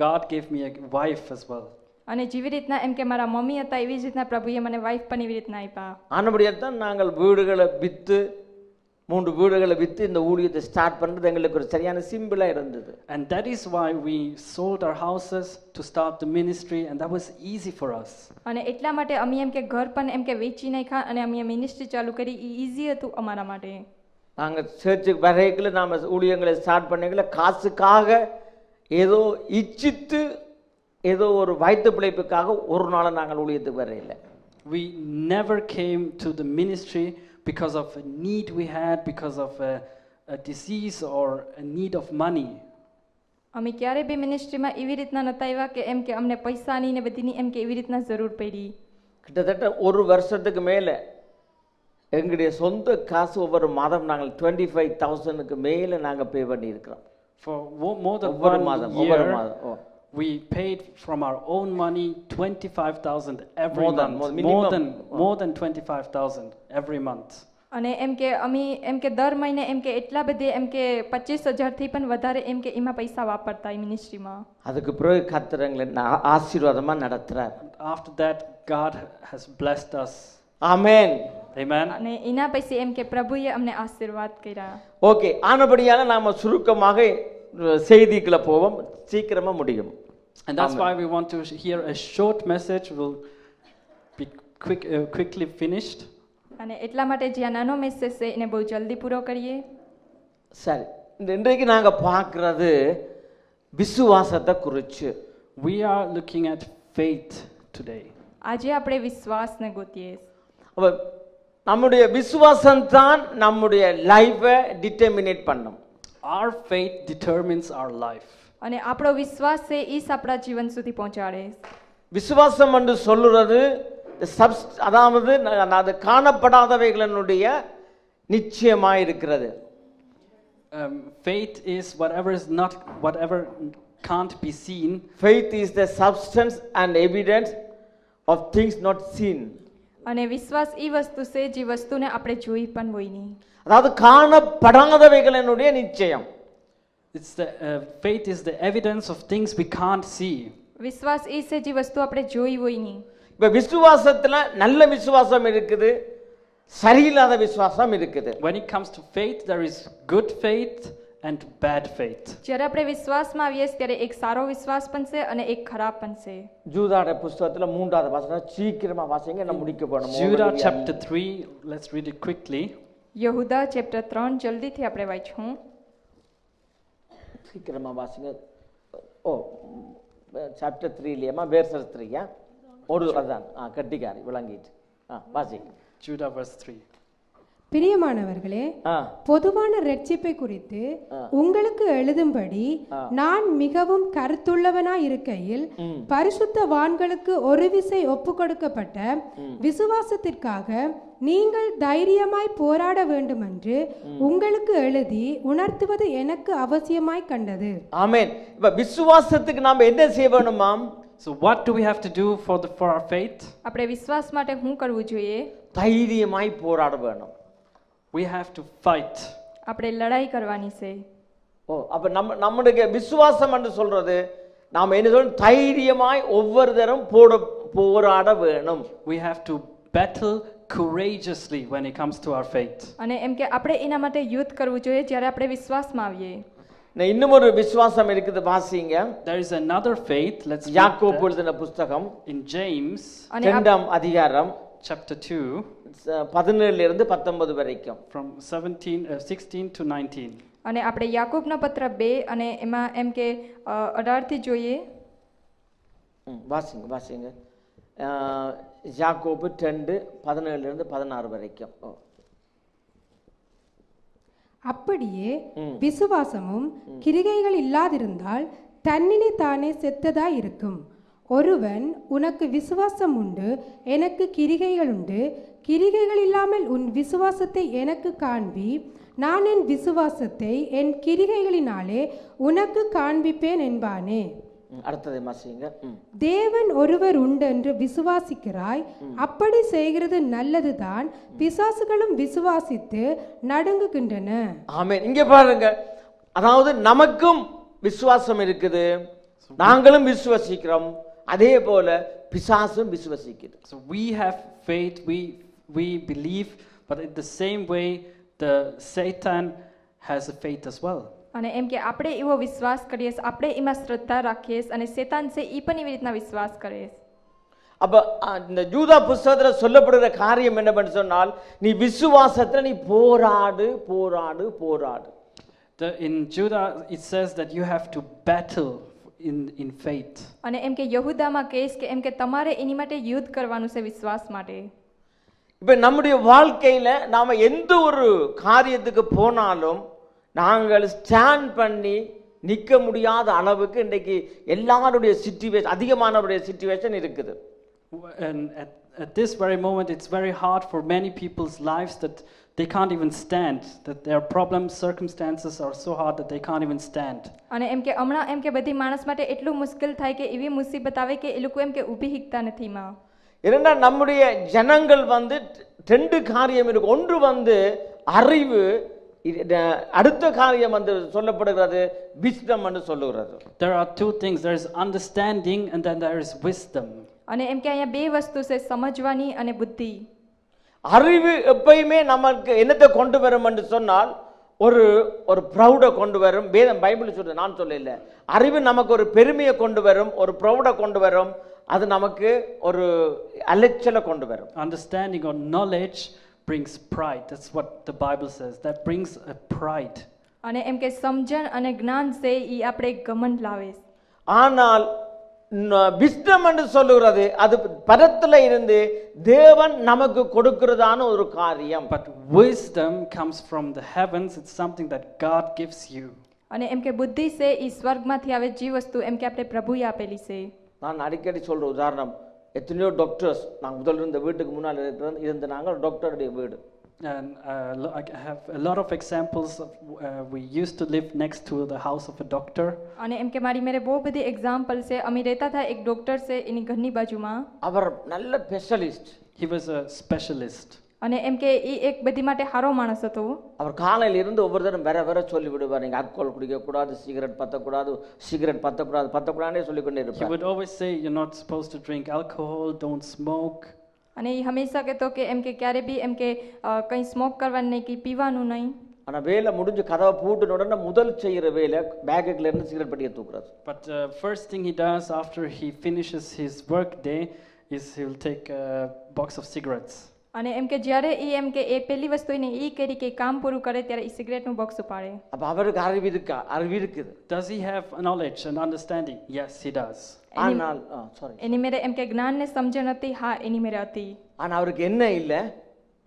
S2: God gave me a wife as well.
S3: અને જેવી રીતના એમ કે મારા મમ્મી હતા એવી જ રીતના પ્રભુએ મને વાઇફ પણ એવી રીતના આપ્યા.
S1: ஆனபடியால்தான் நாங்கள் வீடுகளை விற்று 3 வீடுகளை விற்று இந்த ஊழியத்தை ஸ்டார்ட் பண்ணுறது எங்களுக்கு ஒரு சரியான சிம்பிளாக இருந்தது.
S2: And that is why we sold our houses to start the ministry, and that was easy for us.
S3: અને એટલા માટે અમે એમ કે ઘર પણ એમ કે વેચી નાખ્યા અને અમે મિનિસ્ટ્રી ચાલુ કરી, એ ઈઝી હતું અમારા માટે.
S1: நாங்கள் சர்ச்சுக்கு வரைக்குள்ள நாம் ஊழியங்களை ஸ்டார்ட் பண்ணிக்கல காசுக்காக ஏதோ இச்சித்து ஏதோ ஒரு வயிற்று பிழைப்புக்காக ஒரு நாள் நாங்கள் ஊழியத்துக்கு வரையில.
S2: We never came to the ministry because of a need we had, because of a disease or a need of money.
S3: અમે ક્યારે બી મિનિસ્ટ્રીમાં એવી રીતના નતા આવ્યા કે એમ કે અમને પૈસાની ને બધીની એમ કે એવી રીતના જરૂર પડી.
S1: கிட்டத்தட்ட ஒரு வருஷத்துக்கு மேலே எங்களுடைய சொந்த காசு ஒவ்வொரு மாதம் நாங்கள் 25,000க்கு மேலே நாங்கள் பே பண்ணி இருக்கிறோம்.
S2: For more than
S1: ஒவ்வொரு
S2: 1
S1: மாதம்
S2: year, we paid from our own money 25,000 every month. More than 25,000 every month.
S3: અને એમ કે અમે એમ કે દર મહિને એમ કે એટલા બધે એમ કે 25,000 થી પણ વધારે એમ કે એમાં પૈસા વાપરતા એ મિનિસ્ટ્રીમાં.
S1: அதுக்கு பிறகு கர்த்தர் எங்களை ஆசீர்வாதமா நடத்துறார்.
S2: After that, God has blessed us.
S1: Amen.
S2: Amen.
S3: અને એના પછી એમ કે પ્રભુએ અમને આશીર્વાદ કર્યા.
S1: ஓகே, ஆனபடியால நாம சுருக்கமாக செய்திக்குள்ள போவோம், சீக்கிரமா முடியும்.
S2: And that's why we want to hear a short message. We'll be quickly finished.
S3: અને એટલા માટે જે આ નાનો મેસેજ છે એને બહુ જલ્દી પૂરો કરીએ.
S1: சரி, இன்றைக்கு நாங்க பார்க்கிறது விசுவாசத்தை குறித்து.
S2: We are looking at faith today.
S3: આજે આપણે વિશ્વાસને ગોતીએ.
S1: அப்ப நம்முடைய விசுவாசம் தான் நம்முடைய லைஃபை டிட்டர்மினேட் பண்ணும்.
S2: Our faith determines our life.
S3: અને આપણો વિશ્વાસ છે ઈ જ આપણા જીવન સુધી પહોંચાડે.
S1: விசுவாசம் என்று சொல்லுறது அதாவது அது காணப்படாதவைகளினுடைய நிச்சயமாய் இருக்கிறது.
S2: Faith is whatever can't be seen.
S1: Faith is the substance and evidence of things not seen.
S3: અને વિશ્વાસ ઈ વસ્તુ છે જે વસ્તુને આપણે જોઈ પણ હોય નહીં.
S1: அதாவது காணப்படாதவைகளினுடைய நிச்சயம்.
S2: It's the faith is the evidence of things we can't see.
S3: વિશ્વાસ ઈ છે જે વસ્તુ આપણે જોઈ હોય નહીં.
S1: இப்ப விசுவாசத்துல நல்ல விசுவாசம் இருக்குது, சரியில்லாத விசுவாசம் இருக்குது.
S2: When it comes to faith, there is good faith and bad faith.
S3: જ્યારે આપણે વિશ્વાસમાં આવીએ ત્યારે એક સારો વિશ્વાસ પણ છે અને એક ખરાબ પણ છે.
S1: ஜூதாட புத்தகத்துல 3வது வசனம் சீக்கிரமா வாசிங்க, நான் முடிக்க போறோம்.
S2: Judah chapter 3, let's read it quickly.
S3: યહૂદા ચેપ્ટર 3 જલ્દીથી આપણે વાંચવું.
S1: சீக்கிரமா வாசிங்க. ஓ, chapter 3 லியமா verse 3 ஒரு அதான் கட்டிக்காரி விளங்கிட்டு வாசிங்க.
S2: Judah verse 3.
S4: பிரியமானவர்களே, பொதுவான ரட்சிப்பை குறித்து உங்களுக்கு எழுதும்படி நான் மிகவும் கருத்துள்ளவனாய் இருக்கையில் பரிசுத்தவான்களுக்கு ஒரு விசை ஒப்புக்கொடுக்கப்பட்ட விசுவாசத்திற்காக நீங்கள் தைரியமாய் போராட வேண்டும் என்று உங்களுக்கு எழுதி உணர்த்துவது எனக்கு அவசியமாய் கண்டது.
S1: ஆமென். இப்ப விசுவாசத்துக்கு நாம என்ன செய்யணுமா?
S2: So what do we have to do for our faith?
S3: આપણે વિશ્વાસ માટે શું કરવું જોઈએ?
S1: தைரியமாய் போராட வேணும்.
S2: We have to fight.
S3: આપણે લડાઈ કરવાની છે.
S1: ஓ, அப்ப நம்முடைய விசுவாசம் என்று சொல்றது நாம என்ன சொல்றோம்? தைரியமாய் ஒவ்வொரு தரம் போராட வேணும்.
S2: We have to battle courageously when it comes to our faith.
S3: અને એમ કે આપણે એના માટે યુદ્ધ કરવું જોઈએ જ્યારે આપણે વિશ્વાસમાં આવીએ.
S1: இன்னும் ஒரு விசுவாசம் இருக்குது, வாசிங்க.
S2: There is another faith. Let's read
S1: யாக்கோபு எழுதின புத்தகம்
S2: in James
S1: 2ஆம் அதிகாரம்
S2: chapter 2
S1: 17 இருந்து 19 வரைக்கும்.
S2: from 16 to 19.
S3: અને આપણે યાકૂબનો પત્ર 2 અને એમાં એમ કે 18 થી જોઈએ.
S1: வாசிங்க. யாக்கோபு 2:17 இருந்து 16 வரைக்கும்.
S4: அப்படியே விசுவாசமும் கிரிகைகள் இல்லாதிருந்தால் தன்னினை தானே செத்ததாய் இருக்கும். ஒருவன் உனக்கு விசுவாசம் உண்டு, எனக்கு கிரிகைகள் உண்டு, கிரிகைகள் இல்லாமல் உன் விசுவாசத்தை எனக்கு காண்பி, நான் என் விசுவாசத்தை என் கிரிகைகளினாலே உனக்கு காண்பிப்பேன் என்பானே.
S1: அடுத்தது வாசிங்க.
S4: தேவன் ஒருவர் உண்டு என்று விசுவாசிக்கிறாய், அப்படி செய்கிறது நல்லதுதான், பிசாசுகளும் விசுவாசித்து நடுங்குகின்றன.
S1: ஆமென். இங்க பாருங்க, அதாவது நமக்கும் விசுவாசம் இருக்குது, நாங்களும் விசுவாசிக்கிறோம், அதே போல பிசாசும் விசுவாசிக்கிறது.
S2: So we have faith, we believe, but in the same way the Satan has a faith as well.
S3: અને એમ કે આપણે એવો વિશ્વાસ કરીએ, આપણે એમાં શ્રદ્ધા રાખીએ અને શેતાન છે ઈ પણ એવી રીતના વિશ્વાસ કરે.
S1: அப்ப இந்த யூதா புத்தகத்துல சொல்லப்படுகிற காரியம் என்னன்னு சொன்னால், நீ விசுவாசத்துல நீ போராடு போராடு போராடு.
S2: In Judah it says that you have to battle in faith.
S3: અને એમ કે યહૂદામાં કહેશ કે એમ કે તમારે એની માટે યુદ્ધ કરવાનું છે વિશ્વાસ માટે.
S1: இப்ப நம்முடைய வாழ்க்கையில நாம எந்த ஒரு காரியத்துக்கு போனாலும் நாங்கள் ஸ்டாண்ட் பண்ணி நிக்க முடியாத அளவுக்கு இன்றைக்கு எல்லாருடைய சிச்சுவேஷன், அதிகமானவருடைய சிச்சுவேஷன் இருக்குது.
S2: And at this very moment it's very hard for many people's lives that they can't even stand, that their problems, circumstances are so hard that they can't even stand.
S3: અને એમ કે હમણાં એમ કે બધી માણસ માટે એટલું મુશ્કેલ થાય કે એવી મુસીબત આવે કે એ લોકો એમ કે ઊભી હિકતા નથી માં.
S1: ஏன்னா நம்முடைய ஜனங்கள் வந்து ரெண்டு காரியம் இருக்கு. ஒன்று வந்து அறிவு, அடுத்த காரியம் வந்து சொல்லப்படுகிறது விஸ்டம் என்று சொல்லுகிறது.
S2: There are two things. There is understanding and then there is wisdom.
S3: અને એમ કે અહીંયા બે વસ્તુ છે, સમજવાની અને બુદ્ધિ.
S1: அறிவு எப்பயுமே நமக்கு என்னத்தை கொண்டு வரும் என்று சொன்னால் ஒரு ஒரு ப்ரௌடை கொண்டு வரும். வேதம் பைபிள் சொல்றது, நான் சொல்லல. அறிவு நமக்கு ஒரு பெருமையை கொண்டு வரும், ஒரு ப்ரௌடை கொண்டு வரும். அது நமக்கு ஒரு அலைச்சலை கொண்டு வரும்.
S2: Understanding or knowledge brings pride. That's what the Bible says. That brings a pride.
S3: અને એમ કે સમજણ અને જ્ઞાન છે ઈ આપણે ઘમંડ લાવે.
S1: ஆனால் விஸ்டம் என்று சொல்லுகிறது அது பரத்துல இருந்து தேவன் நமக்கு கொடுக்கிறதான ஒரு காரியம்.
S2: But wisdom comes from the heavens. It's something that God gives you.
S3: અને એમ કે બુદ્ધિ છે ઈ સ્વર્ગમાંથી આવે જે વસ્તુ એમ કે આપણે પ્રભુએ આપેલી છે.
S1: நான் அடிக்கடி சொல்ற உதாரணம், எத்தனையோ டாக்டர்ஸ், நான் முதல்ல இருந்த வீட்டுக்கு முன்னால் இருந்த நாங்கள் டாக்டருடைய வீடு.
S2: And I have a lot of examples of we used to live next to the house of a doctor.
S3: અને એમ કે મારી મેરે બહુ બધી એક્ઝામ્પલ છે. અમે રહેતા હતા, એક ડોક્ટર છે એની ઘરની બાજુમાં.
S1: அவர் நல்ல specialist.
S2: He was a specialist.
S3: અને એમ કે ઈ એક બધી માટે સારો માણસ હતો.
S1: அவர் காலையில இருந்து ஒவ்வொரு தரம் வேற சொல்லி விடுவார், நீங்க ஆல்கோஹால் குடிக்க கூடாது, சிகரெட் பத்தக்கூடாது, சிகரெட் பத்தக்கூடாதுன்னே சொல்லிக்கொண்டே
S2: He
S1: இருப்பார்.
S2: would always say, you're not supposed to drink alcohol, don't smoke.
S3: અને ઈ હંમેશા કહેતો કે એમ કે ક્યારે બી એમ કે કંઈ સ્મોક કરવાનું નહીં, કે પીવાનું નહીં.
S1: ஆனா வேலை முடிஞ்சு கதவை பூட்டின உடனே முதல் செய்யற வேலை பேக்குல இருந்து சிகரெட் பெட்டியை தூக்குறது.
S2: But first thing he does after he finishes his work day is he'll take a box of cigarettes.
S3: અને એમ કે જ્યારે ઈ એમ કે એ પહેલી વસ્તુ એને ઈ કરી કે કામ પૂરું કરે ત્યારે ઈ સિગરેટનું બોક્સ ઉપાડે.
S1: அப்ப அவருக்கு அறிவு இருக்குது.
S2: Does he have knowledge and understanding? Yes, he does.
S1: ஆனால் சாரி,
S3: એની મેરે એમ કે જ્ઞાન ને સમજણ હતી. હા, એની મેરે હતી.
S1: ஆனா அவருக்கு என்ன இல்ல?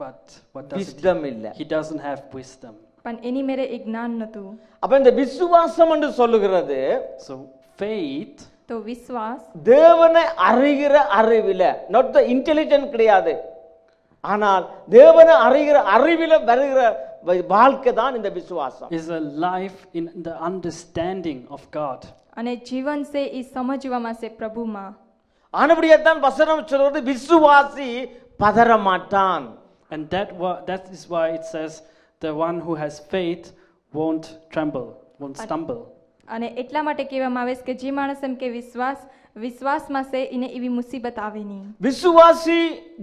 S2: But what does
S1: விஸ்டம் இல்ல.
S2: he doesn't have wisdom.
S3: પણ એની મેરે એ જ્ઞાન નતું.
S1: அப்ப இந்த விசுவாசம் என்று சொல்லுகிறது
S2: So faith,
S3: તો વિશ્વાસ
S1: தேவனை அறிகிற அறிவில, not the intelligent கிடையாது, ஆனால் தேவனை அறிகிற அறிவில வருகிற வாழ்க்கை தான் இந்த விசுவாசம்.
S2: is a life in the understanding of God.
S3: અને જીવન છે ઈ સમજવામાં છે પ્રભુમાં.
S1: ஆனபடியாதான் வசனம் சொல்றது விசுவாசி பதற மாட்டான்.
S2: And that is why it says the one who has faith won't tremble, won't stumble.
S3: અને એટલા માટે કહેવામાં આવે છે કે જે માણસ એમ કે વિશ્વાસમાં છે એને એવી મુસીબત આવે નહીં.
S1: விசுவாசி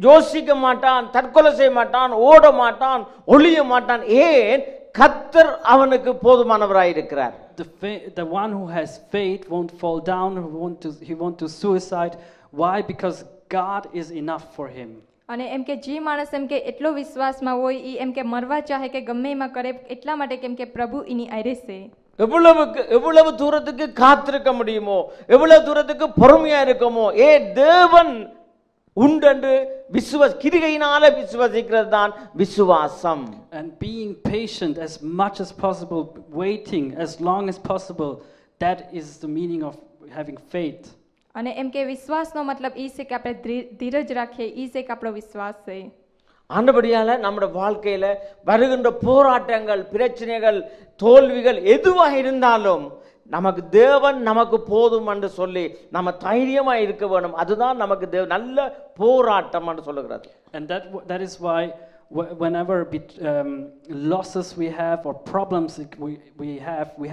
S1: யோசிக்க மாட்டான், தற்கொலை செய்ய மாட்டான், ஓட மாட்டான், ஒளிய மாட்டான். ஏன்? கர்த்தர் அவனுக்கு போதுமானவராய் இருக்கிறார்.
S2: The one who has faith won't fall down, he won't do suicide. Why? Because God is enough for him.
S3: અને એમ કે જે માણસ એમ કે એટલો વિશ્વાસમાં હોય ઈ એમ કે મરવા ચાહે કે ગમે એમાં કરે એટલા માટે કેમ કે પ્રભુ એની આરે છે.
S1: எவ்வளவு தூரத்துக்கு காத்திருக்க முடியுமோ, எவ்வளவு தூரத்துக்கு பொறுமையா இருக்குமோ, தேவன் உண்டென்று கிரிகையினால விசுவாசிக்கிறது தான் விசுவாசம்.
S2: And being patient as much as possible, waiting as long as possible, that is the meaning of having faith.
S3: અને એમ કે વિશ્વાસનો મતલબ ઈ છે કે આપણે ધીરજ રાખીએ, ઈ છે કે આપણો વિશ્વાસ છે.
S1: ஆண்டபடியால நம்முடைய வாழ்க்கையில வருகின்ற போராட்டங்கள், பிரச்சனைகள், தோல்விகள் எதுவாக இருந்தாலும் நமக்கு தேவன் நமக்கு போதும் என்று சொல்லி நம்ம தைரியமா இருக்க வேண்டும். அதுதான் நமக்கு நல்ல போராட்டம் என்று சொல்லுகிறது.
S2: And that is why whenever losses we have or problems we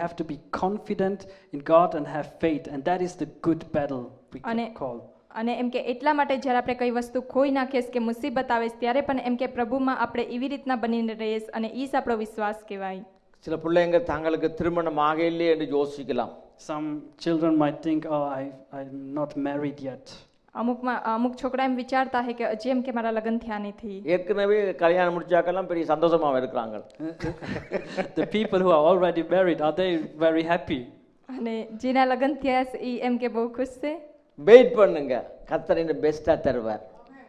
S2: have to be confident in God and have faith, and that is the good battle we call.
S3: અને એમ કે એટલા માટે જ્યારે આપણે કઈ વસ્તુ ખોઈ નાખીએ કે મુસીબત આવે ત્યારે પણ એમ કે પ્રભુમાં આપણે એવી રીતના બનીને રહીએ અને ઈ જ આપણો વિશ્વાસ કહેવાય.
S1: சில பிள்ளைங்க தங்களுக்கு திருமணம் ஆகலையே என்று யோசிக்கலாம்.
S2: Some children might think, oh, I'm not married yet.
S3: અમુક છોકરા એમ વિચારતા હે કે હજી એમ કે મારા લગ્ન થયા નથી.
S1: ஏற்கனவே கல்யாணம் முடிச்சாக்கெல்லாம் பெரிய சந்தோஷமா இருக்கிறாங்க.
S2: The people who are already married, are they very happy?
S3: અને જેના લગ્ન થયા ઈ એમ કે બહુ ખુશ છે.
S1: வெயிட் பண்ணுங்க, கர்த்தர் இன்னும் பெஸ்டா தருவார்.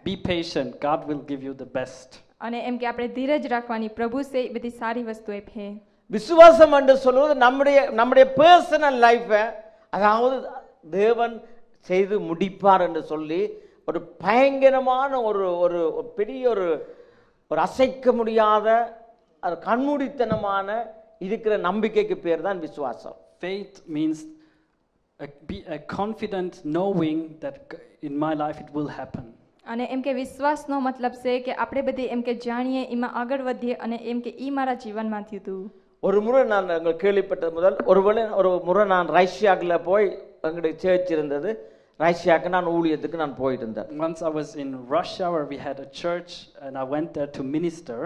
S2: Be patient, God will give you the best.
S3: અને એમ કે આપણે ધીરજ રાખવાની, પ્રભુ છે એ બધી સારી વસ્તુ આપે.
S1: விசுவாசம் என்று சொல்வது நம்முடைய பர்சனல் லைஃப, அதாவது தேவன் செய்து முடிப்பார் என்று சொல்லி ஒரு பயங்கரமான ஒரு பெரிய ஒரு அசைக்க முடியாத கண்மூடித்தனமான இருக்கிற நம்பிக்கைக்கு பேர் தான் விசுவாசம்.
S2: Faith means be a confident knowing that in my life it will happen.
S3: અને એમ કે વિશ્વાસનો મતલબ છે કે આપણે બધી એમ કે જાણીએ એમાં આગળ વધીએ અને એમ કે ઈ મારા જીવનમાં થયું હતું.
S1: ஒரு முறை நான் எங்கள் கேள்விப்பட்டது முதல் ஒரு முறை நான் ரஷ்யாவில் போய் எங்களுடைய சேர்ச் இருந்தது. ரஷ்யாவுக்கு நான் ஊழியத்துக்கு நான் போயிட்டு இருந்தேன்.
S2: Once I was in Russia where we had a church and I went there to minister.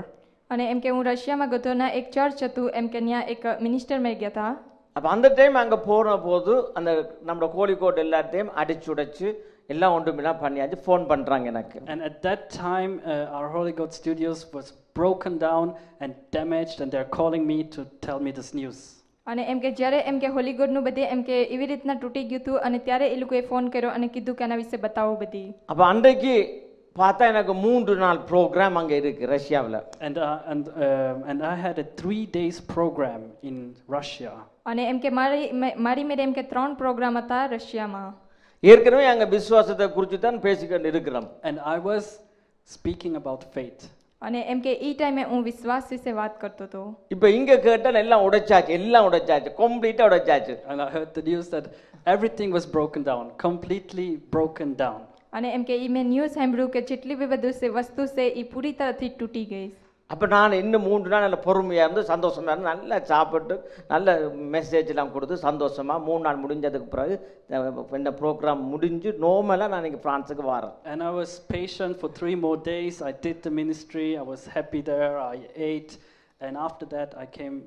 S3: અને એમ કે હું રશિયામાં ગયો ના એક ચર્ચ હતું એમ કે ત્યાં એક મિનિસ્ટર માં ગયા હતા.
S1: அப்போ அந்த டைம் அங்கே போன போது அந்த நம்ம கோழிக்கோடு எல்லாத்தையும் அடிச்சு உடைச்சு எல்லாம் ஒன்றுமெல்லாம் பண்ணியாச்சு. ஃபோன் பண்ணுறாங்க எனக்கு.
S2: And at that time our Holy God Studios was broken down and damaged and they're calling me to tell me this news.
S3: અને એમ કે જ્યારે એમ કે હોલી ગોડનું બધે એમ કે એવી રીતના તૂટી ગયું હતું અને ત્યારે એ લોકોએ ફોન કર્યો અને કીધું કે આના વિશે બતાવો બધી.
S1: அப்போ அன்றைக்கு பார்த்தா எனக்கு 3 நாள் ப்ரோக்ராம் அங்கே இருக்கு ரஷ்யாவில்.
S2: And I had a 3 days program in Russia.
S3: અને એમ કે મારી મેરે એમ કે 3 પ્રોગ્રામ હતા રશિયામાં.
S1: ஏற்கனவே அங்கே விசுவாசத்தை குறித்து தான் பேசிக்கிட்டு இருக்கிறோம்.
S2: And I was speaking about faith.
S3: અને એમ કે ઈ ટાઈમે હું વિશ્વાસ વિશે વાત કરતો હતો.
S1: இப்போ இங்கே கேட்டால் எல்லாம் உடைச்சாச்சு கம்ப்ளீட்டாக உடைச்சாச்சு.
S2: And I heard the news that everything was broken down, completely broken down.
S3: અને એમ કે ઈ મેં ન્યૂઝ સાંભળ્યું કે જેટલી બી બધું છે વસ્તુ છે ઈ પૂરી તરહથી તૂટી ગઈ.
S1: அப்போ நான் இன்னும் 3 நாள் நல்ல பொறுமையாக இருந்து சந்தோஷமாக இருந்து நல்லா சாப்பிட்டு நல்ல மெசேஜ் எல்லாம் கொடுத்து சந்தோஷமாக 3 நாள் முடிஞ்சதுக்கு பிறகு இந்த ப்ரோக்ராம் முடிஞ்சு நார்மலாக நான் இங்கே ஃப்ரான்ஸுக்கு வரேன்.
S2: And I was patient for 3 more days. I did the ministry. I was happy there. I ate. And after that I came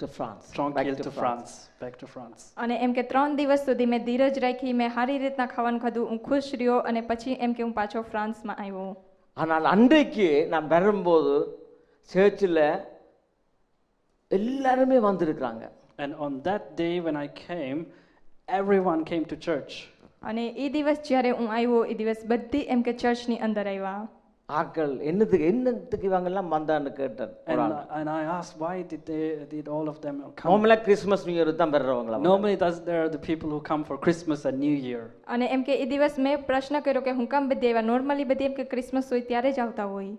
S1: to France.
S2: Tranquil to France. Back to France.
S3: અને એમ કે 3 દિવસ સુધી મેં ધીરજ રાખી, મેં સારી રીતના ખાવાનું ખાધું, હું ખુશ રહ્યો અને પછી એમ કે હું પાછો ફ્રાન્સમાં આવ્યો.
S1: ஆனால் அன்றைக்கு நான் வரும்போது சர்ச்சில் எல்லாருமே வந்திருக்கிறாங்க.
S2: And on that day when I came, everyone came to church.
S3: અને એ દિવસ જ્યારે હું આવ્યો એ દિવસ બધી એમ કે ચર્ચની અંદર આવ્યા.
S1: ஆக்கள் என்னத்துக்கு இவங்கெல்லாம் வந்தான்னு கேட்டேன்.
S2: And I asked why did all of them come?
S1: நார்மலா கிறிஸ்மஸ் நியூ இயர் தான் வர்றவங்களா?
S2: Normally there are the people who come for Christmas and New Year.
S3: અને એમ કે એ દિવસ મેં પ્રશ્ન કર્યો કે હું કામ બધી આવ્યા? નોર્મલી બધી એમ કે ક્રિસમસ હોય ત્યારે જ આવતા હોય.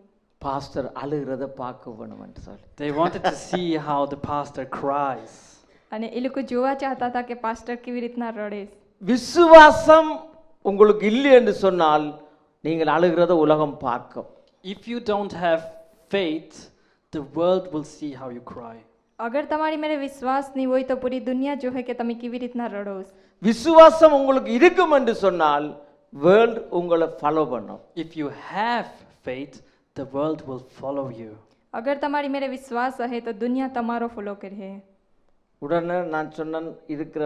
S1: பாஸ்டர் அழுகிறத பார்க்க வேணும்னு சொல்லி.
S2: They wanted to see how the pastor cries.
S3: અને એ લોકો જોવા ચાહતા હતા કે પાસ્ટર કેવી રીતના રડે.
S1: விசுவாசம் உங்களுக்கு இல்லை என்று சொன்னால் நீங்கள் அழுகிறத உலகம் பார்க்கும்.
S2: If you don't have faith, the world will see how you cry.
S3: અગર તમારી મેરે વિશ્વાસ નહીં હોય તો પૂરી દુનિયા જોહે કે તમે કેવી રીતના રડો.
S1: விசுவாசம் உங்களுக்கு இருக்கும் என்று சொன்னால் world உங்களை ஃபாலோ பண்ணும்.
S2: If you have faith, the world will follow you.
S3: અગર તમારી મેરે વિશ્વાસ હે તો દુનિયા તમારો ફોલો કરે.
S1: உடனே நான் சொன்னேன் இருக்கிற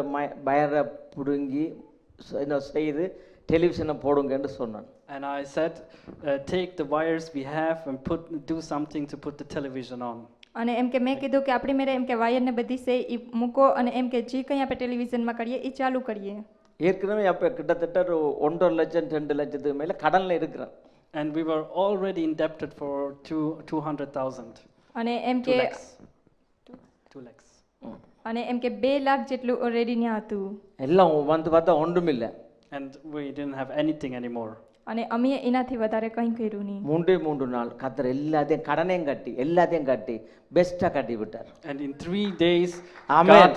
S1: பயரை புடுங்கி செய்து டெலிவிஷனை போடுங்கன்னு சொன்னான்.
S2: And I said, take the wires we have and do something to put the television on.
S3: અને એમ કે મેં કીધું કે આપણી મેરે એમ કે વાયર ને બધી છે ઈ મૂકો અને એમ કે જે કંઈ આપણે ટેલિવિઝનમાં કરીએ ઈ ચાલુ કરીએ.
S1: ஏற்கனவே அப்போ கிட்டத்தட்ட 1.5 லட்சம் 2 லட்சத்துக்கு மேலே கடனில் இருக்கிறேன்.
S2: And we were already indebted for 200,000.
S3: અને એમ કે
S2: 2 lakhs.
S3: અને એમ કે 2 લાખ જેટલું ઓલરેડી ન્યા હતું.
S1: எல்லாம் வந்து பார்த்தா ஒன்றுமில்லை.
S2: And we didn't have anything anymore.
S3: અને અમે એનાથી વધારે કંઈ કર્યું નહીં.
S1: 3 நாள் கத்தர் எல்லாத்தையும் கடனையும் கட்டி பெஸ்ட்டாக கட்டி விட்டார்.
S2: And in 3 days,
S1: Amen.
S2: God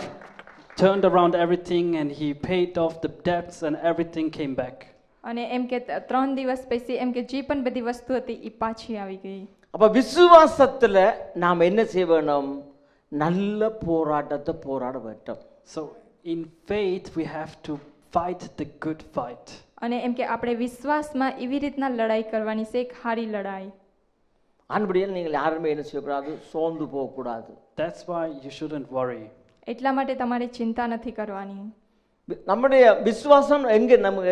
S2: turned around everything and He paid off the debts and everything came back.
S3: અને એમ કે 3 દિવસ પછી એમ કે જે પણ બધી વસ્તુ હતી એ પાછી આવી ગઈ.
S1: அப்போ விசுவாசத்தில் நாம் என்ன செய்ய வேணும்? நல்ல போராட்டத்தை போராட வேண்டும்.
S2: So in faith, we have to fight the good fight.
S3: અને એમ કે આપણે વિશ્વાસમાં એવી રીતના લડાઈ કરવાની છે, એક સારી લડાઈ.
S1: ஆனபடியால் நீங்கள் யாருமே என்ன செய்யக்கூடாது? சோர்ந்து போகக்கூடாது.
S2: That's why you shouldn't worry.
S3: એટલા માટે તમારે ચિંતા નથી કરવાની.
S1: நம்முடைய விசுவாசம்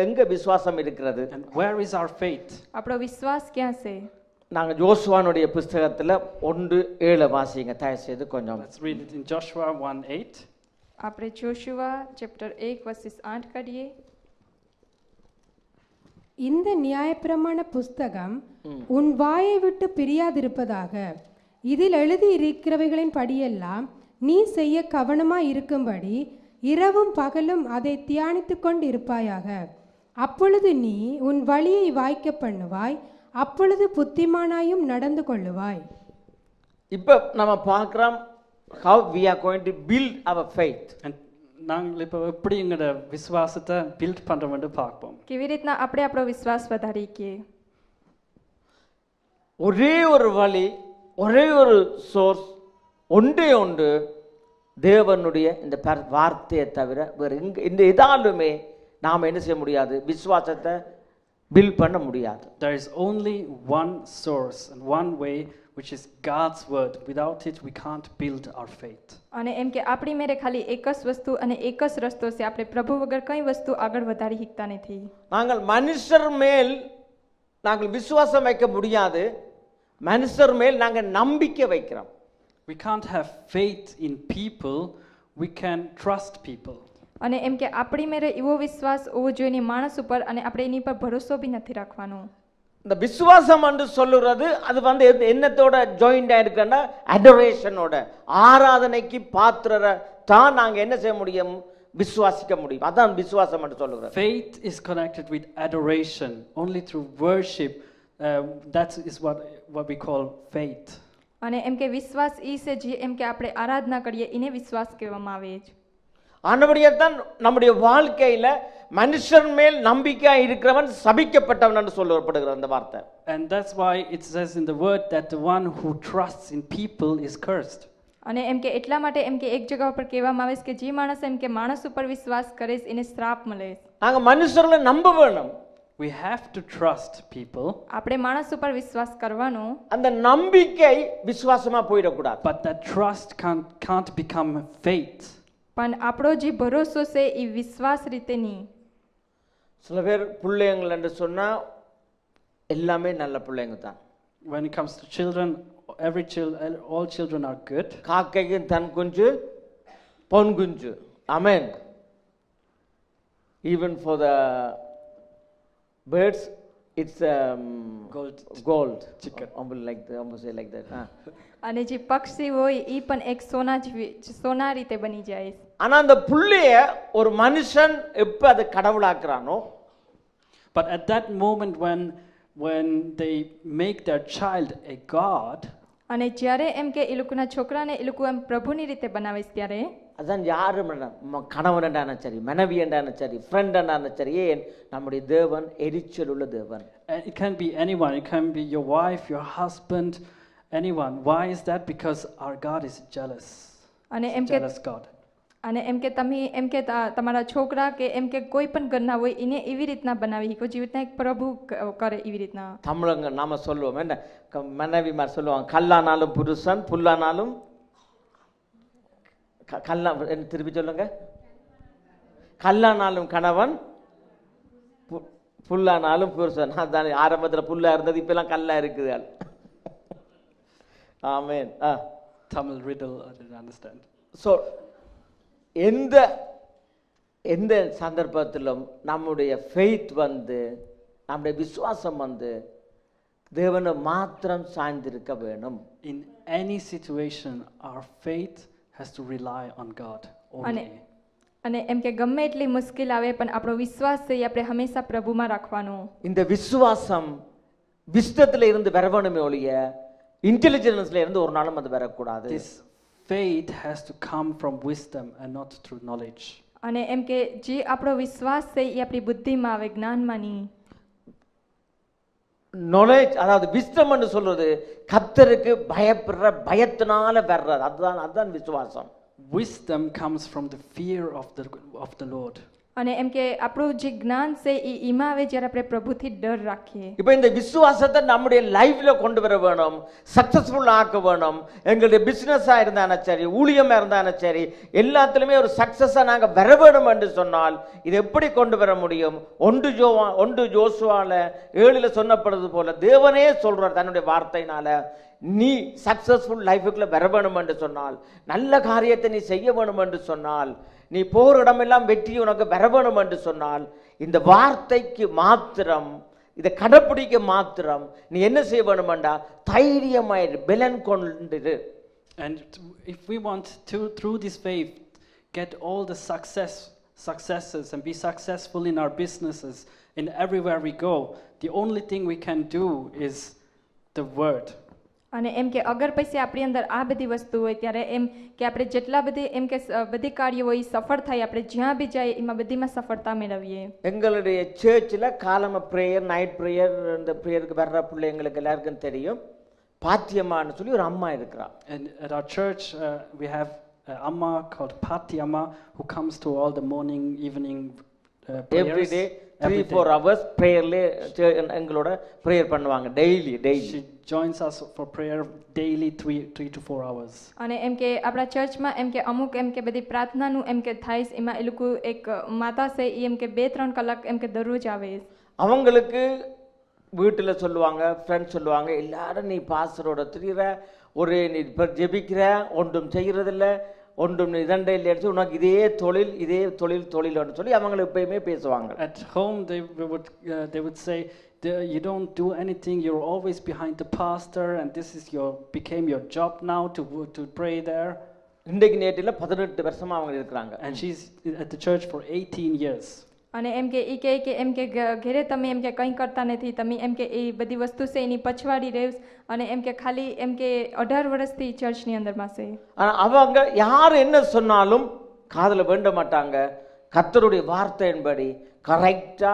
S1: எங்க விசுவாசம் இருக்கிறது?
S2: And where is our faith?
S3: આપણો વિશ્વાસ ક્યાં છે?
S1: நாங்கள் யோசுவானுடைய புஸ்தகத்தில் 1:7 வாசிங்க தயவு செய்து கொஞ்சம்.
S2: Let's read it in Joshua 1:8.
S3: આપણે જોશુઆ ચેપ્ટર 1 વર્સિસ 8 કરીએ.
S4: இந்த நியாயப்பிரமாண புஸ்தகம் உன் வாயை விட்டு பிரியாதிருப்பதாக, இதில் எழுதி இருக்கிறவைகளின் படியெல்லாம் நீ செய்ய கவனமாய் இருக்கும்படி இரவும் பகலும் அதை தியானித்துக் கொண்டு இருப்பாயாக. அப்பொழுது நீ உன் வழியை வாய்க்க பண்ணுவாய், அப்பொழுது புத்திமானாயும் நடந்து கொள்ளுவாய்.
S1: இப்போ நம்ம பார்க்கிறோம் how we are going to build our faith.
S2: And நாங்கள் இப்போ எப்படி எங்களோட விசுவாசத்தை பில்ட் பண்ணுறோம்னு பார்ப்போம்.
S3: કેવી રીતના આપણે આપણો વિશ્વાસ વધારી કે
S1: ஒரே ஒரு வழி, ஒரே ஒரு சோர்ஸ், ஒன்றே ஒன்று தேவனுடைய இந்த வார்த்தையை தவிர வேறு இந்த எதாலுமே நாம் என்ன செய்ய முடியாது, விசுவாசத்தை பில்ட் பண்ண முடியாது.
S2: There is only one source and one way, which is God's word. Without it we can't build our faith.
S3: અને એમ કે આપણી મેરે ખાલી એક જ વસ્તુ અને એક જ રસ્તો છે, આપણે પ્રભુ વગર કઈ વસ્તુ આગળ વધારી શકતા નથી.
S1: நாங்கள் மனுஷர் மேல் நாங்கள் விசுவாசம் வைக்க முடியாது, மனுஷர் மேல் நாங்கள் நம்பிக்கை வைக்கிறோம்.
S2: We can't have faith in people, we can trust people.
S3: અને એમ કે આપણી મેરે એવો વિશ્વાસ હોવો જોઈએ માણસ ઉપર, અને આપણે એની પર ભરોસો બી નથી રાખવાનો.
S1: இந்த விசுவாசம் என்று சொல்லுறது அது வந்து என்னத்தோட ஜாயிண்ட் ஆயிருக்குன்னா அடரேஷனோட, ஆராதனைக்கு பாத்திரரை தான் நாங்க என்ன செய்ய முடியும், விசுவாசிக்க முடியும். அதான் விசுவாசம் என்று சொல்லுறது.
S2: Faith is connected with adoration. Only through worship, that is what we call faith.
S3: અને એમ કે વિશ્વાસ ઈ છે જે એમ કે આપણે આરાધના કરીએ એને વિશ્વાસ કહેવામાં આવે છે.
S1: ஆனபடியாதான் நம்முடைய வாழ்க்கையில மனுஷன் மேல் நம்பிக்கை இருக்கிறவன் சபிக்கப்பட்டவன் என்று சொல்லப்படுகிறது அந்த வார்த்தை.
S2: And that's why it says in the word that the one who trusts in people is cursed.
S3: અને એમ કે એટલા માટે એમ કે એક જગ્યા ઉપર કહેવામાં આવે છે કે જે માણસ એમ કે માણસ ઉપર વિશ્વાસ કરે છે એને શ્રાપ મળે છે.
S1: நாங்க மனுஷர்களை நம்ப வேணும்.
S2: We have to trust people.
S3: આપણે માણસ ઉપર વિશ્વાસ કરવાનો.
S1: அந்த நம்பிக்கை விசுவாசமா போயிடக்கூடாது.
S2: But that trust can't become faith.
S3: પણ આપણો જે ભરોસો છે એ વિશ્વાસ રીતે નહીં.
S1: சில பேர் பிள்ளைங்கள் என்று சொன்னா எல்லாமே நல்ல பிள்ளைங்க தான்.
S2: When it comes to children, all children are good.
S1: காக்கைக்கு தன் குஞ்சு பொன் குஞ்சு. Amen. Even for the birds, it's gold
S2: chicken.
S1: Almost like that.
S3: અને જે પક્ષી હોય ઈ પણ એક સોના રીતે બની જાય.
S1: ஆனா அந்த புள்ளைய ஒரு மனுஷன் எப்ப அது கடவுளாக்குறானோ,
S2: but at that moment when they make their child a god,
S3: અને જ્યારે એમ કે એ લોકોના છોકરાને એ લોકો એમ પ્રભુની રીતે બનાવે છે ત્યારે
S1: அதான் யாரும் கணவன் என்றான சரி, மனைவி என்றான சரி, ஃப்ரெண்ட் என்றான சரி, ஏன் நம்முடைய தேவன் எரிச்சல் உள்ள தேவன்.
S2: And it can be anyone, it can be your wife, your husband, anyone. Why is that? Because our God is jealous.
S3: અને એમ કે
S2: jealous God.
S3: અને એમ કે તમે એમ કે તમારા છોકરા કે એમ કે કોઈ પણ ઘરના હોય એને એવી રીતના બનાવી શકો જેવી રીતના એક પ્રભુ કરે એવી રીતના.
S1: தமிழங்க நாம சொல்லுவோம் என்ன, மனைவிமார் சொல்லுவாங்க, கல்லானாலும் புருஷன் புல்லானாலும் கல்லா, திருப்பி சொல்லுங்க, கல்லானாலும் கணவன் புல்லானாலும் புருஷன். அதான் ஆரம்பத்தில் புல்லா இருந்தது, இப்ப எல்லாம் கல்லா இருக்குது. ஆமென்.
S2: Tamil riddle, I didn't understand.
S1: So எந்த எந்த சந்தர்ப்பத்திலும் நம்முடைய ஃபெய்த் வந்து, நம்முடைய விசுவாசம் வந்து தேவனை மாத்திரம் சாய்ந்திருக்க வேணும்.
S2: In any situation, our faith has to rely on God only.
S3: અને એમ કે ગમે એટલી મુશ્કેલ આવે પણ આપણો વિશ્વાસ છે એ આપણે હંમેશા પ્રભુમાં રાખવાનો.
S1: இந்த விசுவாசம் விஸ்டத்துல இருந்து வரவேணுமே ஒழிய இன்டெலிஜென்ஸ்ல இருந்து ஒரு நாளும் அது வரக்கூடாது.
S2: This faith has to come from wisdom and not through knowledge.
S3: અને એમ કે જે આપણો વિશ્વાસ છે એ આપણી બુદ્ધિમાં આવે, જ્ઞાનમાં નહીં.
S1: knowledge, அதாவது விஸ்டம் என்று சொல்றது கர்த்தருக்கு பயப்படுற பயத்தினால வர்றது, அதுதான் விசுவாசம்.
S2: Wisdom comes from the fear of the Lord.
S3: અને એમ કે આપણું જે જ્ઞાન છે એ ઈમાં આવે જ્યારે આપણે પ્રભુથી ડર રાખીએ.
S1: இப்போ இந்த விசுவாசத்தை நம்முடைய லைஃப்ல கொண்டு வர வேணும், சக்சஸ்ஃபுல் ஆக்க வேணும். எங்களுடைய பிசினஸா இருந்தாலும் சரி, ஊழியமா இருந்தாலும் சரி, எல்லாத்துலயுமே ஒரு சக்சஸா நாங்க வர வேணும் என்று சொன்னால் இது எப்படி கொண்டு வர முடியும்? ஒன்று ஜோசுவால 7 சொன்னப்படுறது போல தேவனே சொல்றார் தன்னுடைய வார்த்தையினால, நீ சக்சஸ்ஃபுல் லைஃபுக்குள்ள வர வேணும் என்று சொன்னால், நல்ல காரியத்தை நீ செய்ய வேணும் என்று சொன்னால், நீ போற இடமெல்லாம் வெற்றி உனக்கு வர வேணும் என்று சொன்னால், இந்த வார்த்தைக்கு மாத்திரம், இதை கடைப்பிடிக்க மாத்திரம் நீ என்ன செய்ய வேணும்டா, தைரியமாயிரு, பலன் கொண்டிரு.
S2: And if we want to, through this faith, get all the successes and be successful in our businesses, in everywhere we go, the only thing we can do is the word.
S3: અને એમ કે અગર પછી આપણી અંદર આ બધી વસ્તુ હોય ત્યારે એમ કે આપણે જેટલા બધી એમ કે બધી કાર્યો હોય ઈ સફળ થાય, આપણે જ્યાં બી જાય એમાં બધીમાં સફળતા મેળવીએ.
S1: எங்களுடைய சர்ச்சில் காலம ப்ரேயர், நைட் ப்ரேயர், இந்த ப்ரேயருக்கு வர்ற பிள்ளைங்களுக்கு எல்லாருக்கும் தெரியும், பாத்தியம்மான்னு சொல்லி ஒரு அம்மா இருக்கிறா.
S2: And at our church, we have an Amma called Pati Amma who comes to all the morning, evening prayers.
S1: Every day
S2: Every
S1: 3-4 hours ப்ரேயர்லே எங்களோட ப்ரேயர் பண்ணுவாங்க daily.
S2: She joins us for prayer daily 3 to 4 hours.
S3: અને એમ કે આપણા ચર્ચમાં એમ કે અમુક એમ કે બધી પ્રાર્થનાનું એમ કે થાય છે, એમાં એ લોકો એક માતા છે એ એમ કે 2-3 કલાક એમ કે દરરોજ આવે.
S1: அவங்களுக்கு வீட்டில் சொல்லுவாங்க, ஃப்ரெண்ட்ஸ் சொல்லுவாங்க, எல்லாரும் நீ பாஸ்டரோட திரிகிற, ஒரு நீ இப்போ ஜெபிக்கிற, ஒன்றும் செய்கிறதில்ல, ஒன்றும் இதண்டை இல்லை, உனக்கு இதே தொழில்னு சொல்லி அவங்க எப்பயுமே பேசுவாங்க.
S2: At home they would say, you don't do anything, you're always behind the pastor and this is became your job now to pray there.
S1: இன்றைக்கு நேற்றில் 18 வருஷமா அவங்க இருக்கிறாங்க.
S2: And she's at the church for 18 years.
S3: અને એમ કે ઈ કે એમ કે ઘરે તમે એમ કે કંઈ કરતા નથી, તમે એમ કે એ બધી વસ્તુ છે એની પછવાડી રહેશ અને એમ કે ખાલી એમ કે 18 વર્ષથી ચર્ચની અંદરમાં છે.
S1: அவங்க யார் என்ன சொன்னாலும் காதுல வேண்ட மாட்டாங்க. கர்த்தருடைய வார்த்தையின்படி கரெக்டா